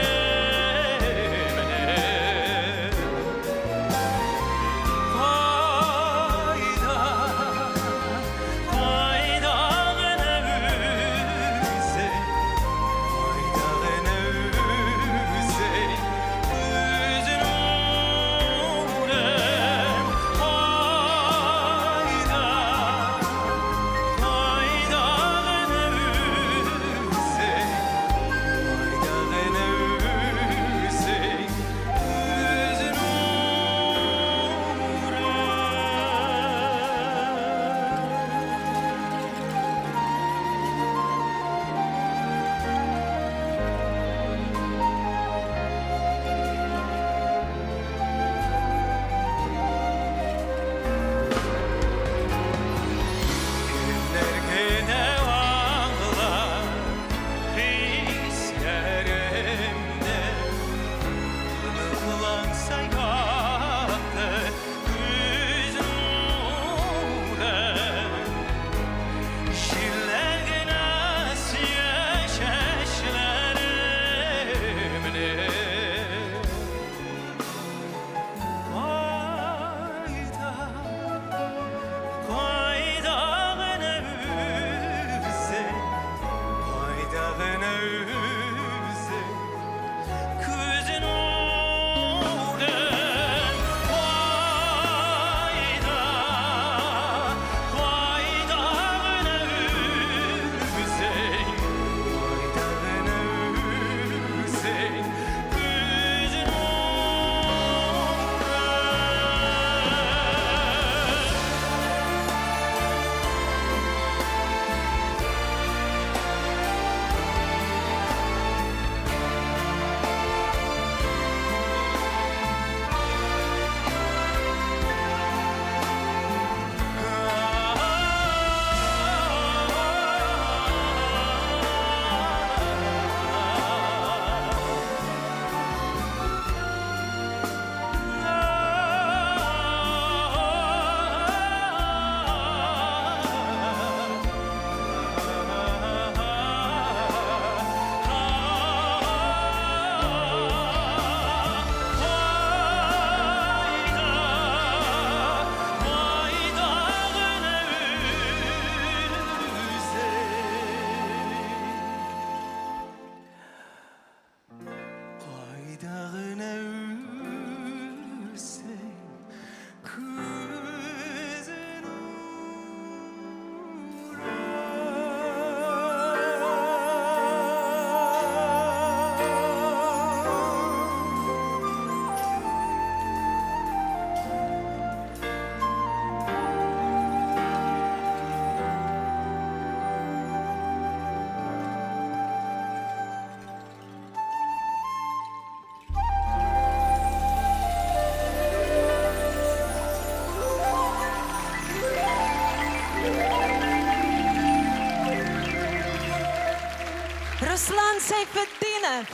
Sayfetdinov.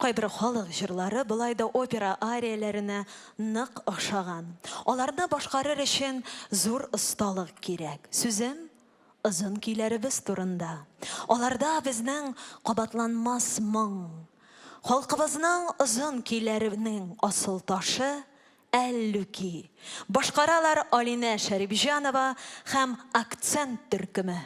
Кайбер халык җырлары былай да опера арияләренә нык охшаган. Аларны башкарыр өчен зур осталык кирәк. Сүзем озын көйләребез турында. Аларда безнең кабатланмас моң. Халкыбызның озын көйләренең асыл ташы Әллүки. Башкаралар Алинә Шәрипҗанова һәм акцент төркеме.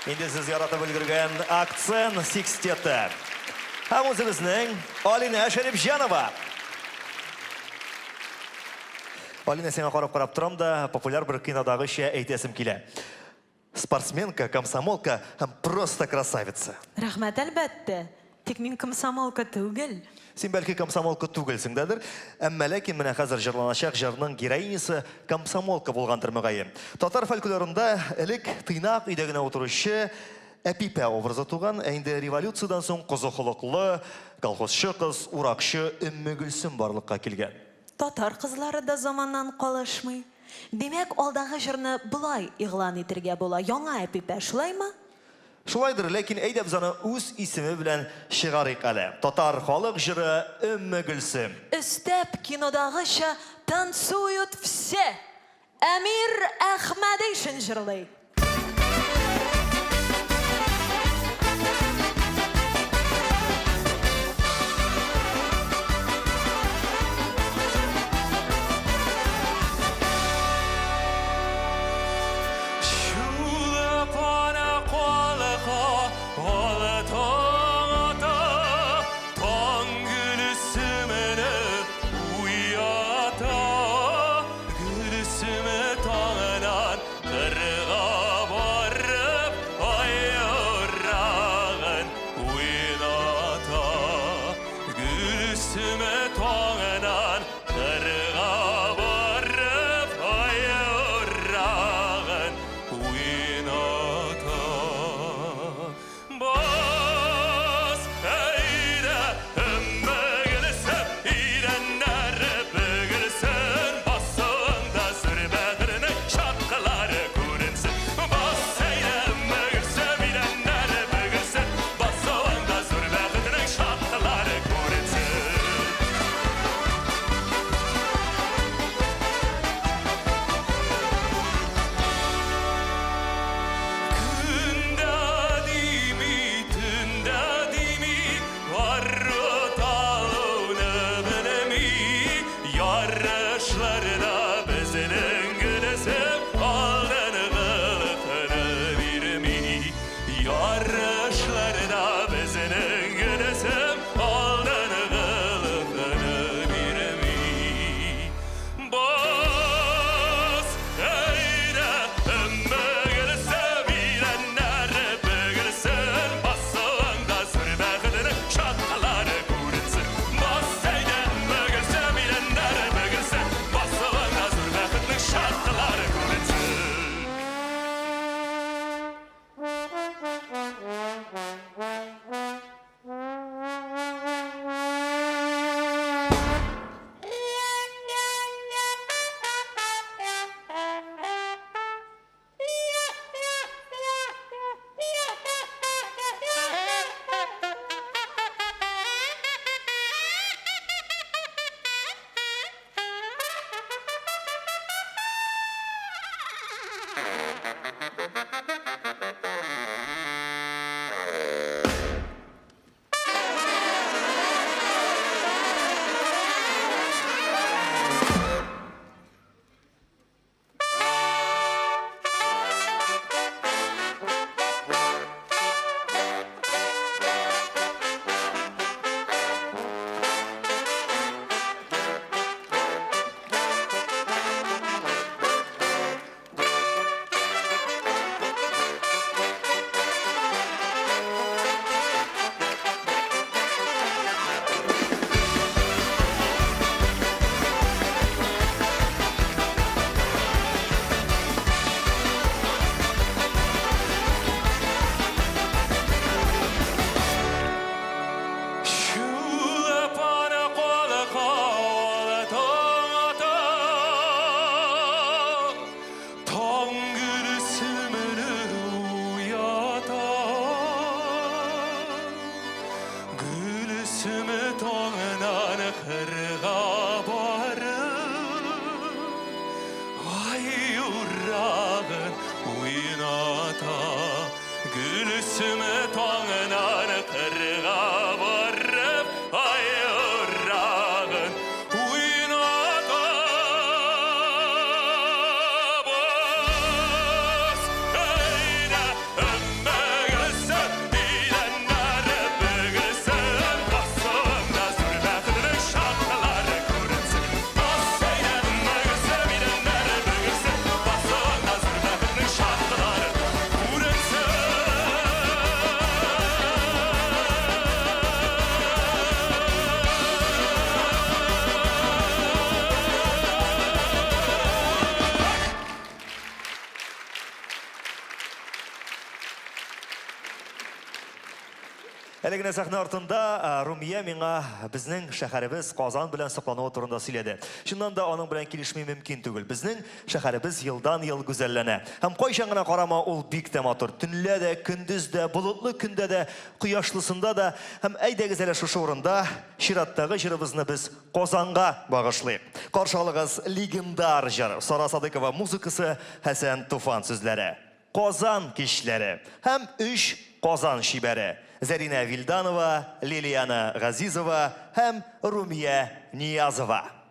Инде сіз яратып үлгірген акцент секстеті. Һәм үзебезнең Алина Шәрипҗанова. Алина, сиңа карап торам да, популяр бер кинодагыча әйтәсем килә. Спортсменка, комсомолка һәм просто красавица.
Рәхмәт, әлбәттә. Тик мин комсомолка түгел.
Син бәлки комсомолка түгелсеңдер, әмма ләкин менә хәзер җырланачак җырның героинясы комсомолка булгандыр мөгаен. Татар фольклорында элек тыйнак өйдә генә утыручы әпипә образы туган, ә инде революциядан соң кызы холыклы, колхозчы кыз, уракчы Өмме Гөлсем барлыкка килгән.
Татар кызлары да заманнан калышмый. Димәк, алдагы җырны булай игълан итәргә була. Яңа әпипә, шулаймы?
Шулайдыр, ләкин әйдә без аны үз исеме белән чыгарыйк әле. Татар халык җыры Өмме Гөлсем.
Өстәп кинодагыча танцуют все. Әмир Әхмәдишин җырлый.
Şulap ana kolaka, ola tağata, tan gülüsümene uyata, gülüsüme tağınan kırga varıp ayırağın uynata, gülüsüme tağınan kırga varıp ayırağın uynata. Bas eyle Ümmü Gülsem, İrenler bögülsün, basında sürbağırının şapkaları görünsün. Bas eyle Ümmü Gülsem, İrenler bögülsün, basında sürbağırının şapkaları görünsün. Kündadimi, tündadimi, varro talını bilemi, yarışlarda bizinin gülesem, aldın kılıkını birimi. Yarışlarda bizinin gülesem, aldın kılıkını birimi. Bas eyle Ümmü Gülsem, İrenler bögülsün, basında sürbağırının şapkaları görünsün. Bas eyle Ümmü Gülsem, İrenler bögülsün, basında sürbağırının şapkaları görünsün.
әлегіне сахна артында Румия миңа біздің шәһәребез Казан белән соклануы турында сөйләде. Шуннан да аның белән килешмәй мөмкин түгел. Безнең шәһәребез елдан-ел гүзәлләнә. Һәм кайчан гына карама ул бик тә матур. Төнлә дә, көндез дә, болытлы көндә дә, кояшлысында да. Һәм әйдәгез әле шушы урында чираттагы җырыбызны без Казанга багышлыйк. Каршы алыгыз легендар җыр Сара Садыкова музыкасы, Хәсән Туфан сүзләре. Казан кичләре һәм 3 Казан шибәре. Зарина Вильданова, Лилияна Газизова һәм Румия Ниязова.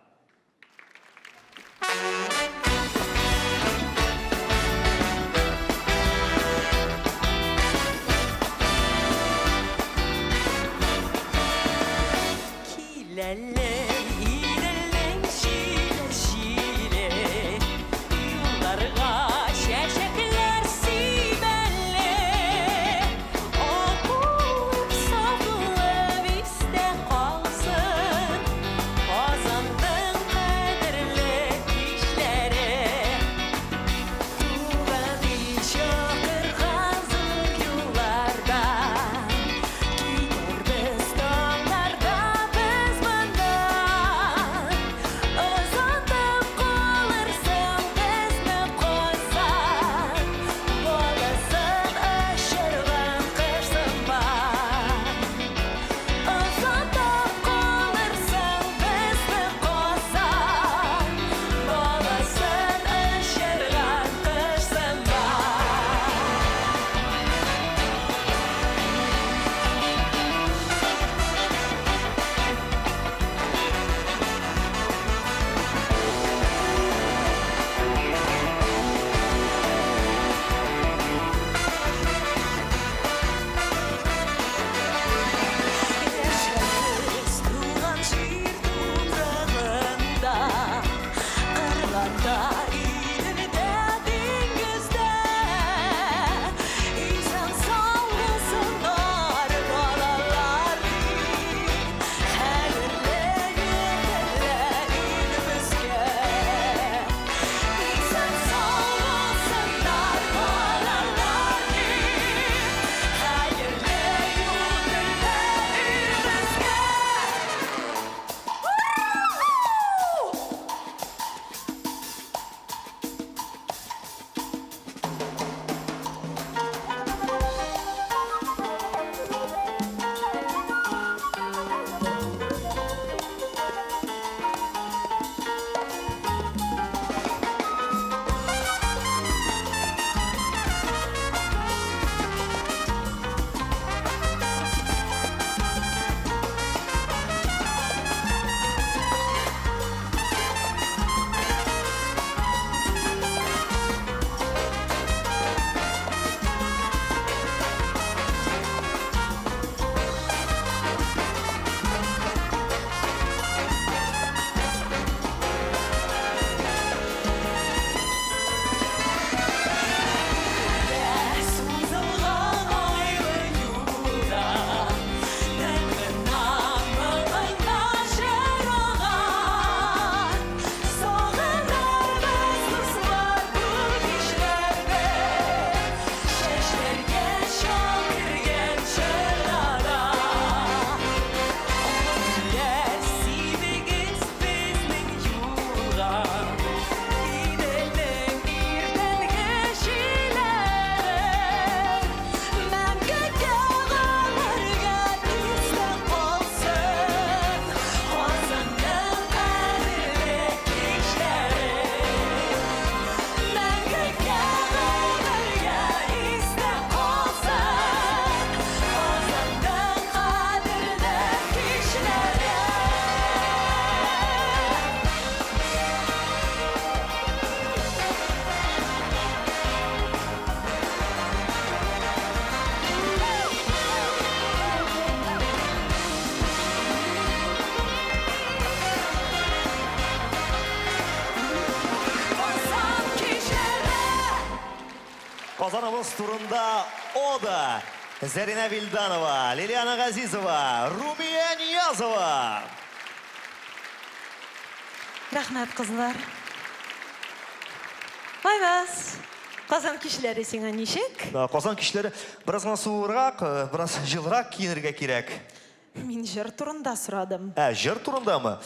Казанымыз турында ода Зарина Вильданова, Лилияна Газизова, Румия Ниязова.
Рахмәт, кызлар. Айбас, Казан кичләре сиңа ничек?
Казан кичләре бераз гына суырак, бераз җылырак киенергә кирәк.
Мин җыр турында сорадым.
Җыр турындамы?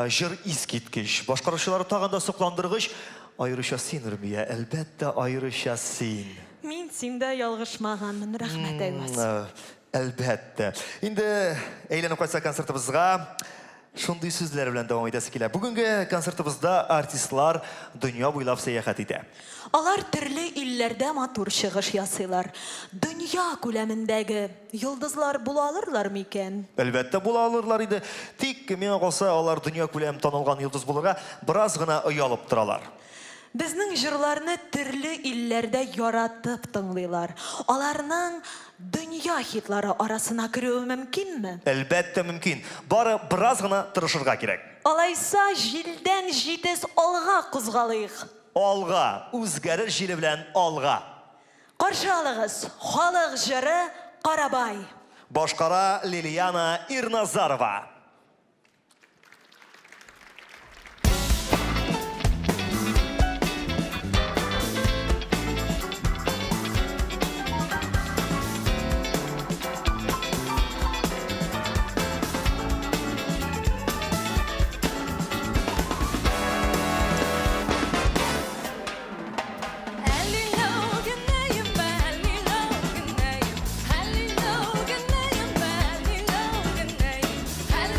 Җыр искиткеч. Башкаручылары тагын да сокландыргыч. Аеруча син, Румия, әлбәттә аеруча син.
Мин синдә ялгышмаганмын, рәхмәт Айваз.
Әлбәттә. Инде әйләнеп кайтса концертыбызга шундый сүзләр белән дәвам итәсе килә. Бүгенге концертыбызда артистлар дөнья буйлап сәяхәт итә.
Алар төрле илләрдә матур чыгыш ясыйлар. Дөнья күләмендәге йолдызлар була алырлар микән?
Әлбәттә була алырлар иде. Тик миңа калса алар дөнья күләм танылган йолдыз булырга бераз гына оялып торалар.
Безнең җырларны төрле илләрдә яратып тыңлыйлар. Аларның дөнья хитлары арасына керүе мөмкинме?
Әлбәттә мөмкин. Бары бераз гына тырышырга кирәк.
Алайса җилдән җитез алга кузгалыйк.
Алга, үзгәрер җиле белән алга.
Каршы алыгыз, халык җыры Карабай.
Башкара Лилияна Ирназарова.
Hello,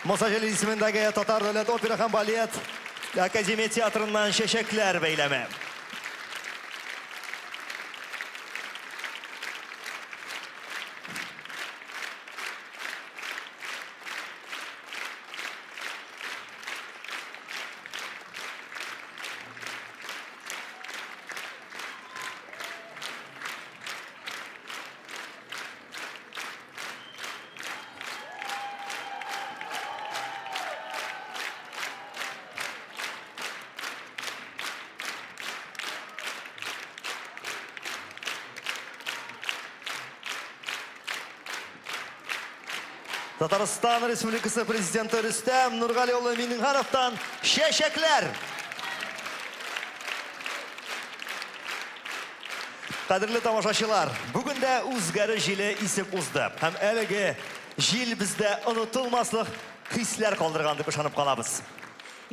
Musa Jalil ismindagi Tatar davlat opera ham balet Akademiya teatridan Sheshaklar bayrami. Tatariston Respublikasi Prezidenti Rustam Nurg'aliyo'g'li Miningxanovdan Sheshaklar. Qadrli tomoshachilar, bugunda o'zgarish yili isib uzdi. Ham eligi yil bizda unutilmaslik hislar qoldirgan deb ishonib qolamiz.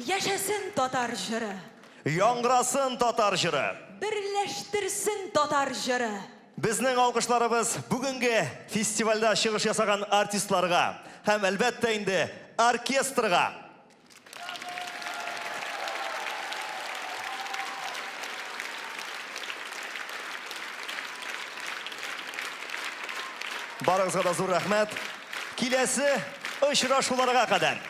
Yashasin Tatar jiri.
Yong'rasin Tatar jiri.
Birlashtirsin Tatar jiri.
Bizning olqishlarimiz bugungi festivalda chiqish yasagan artistlarga ham albatta endi orkestrga Barıqızga da zo'r rahmat. Kelasi uchrashuvlarga qadar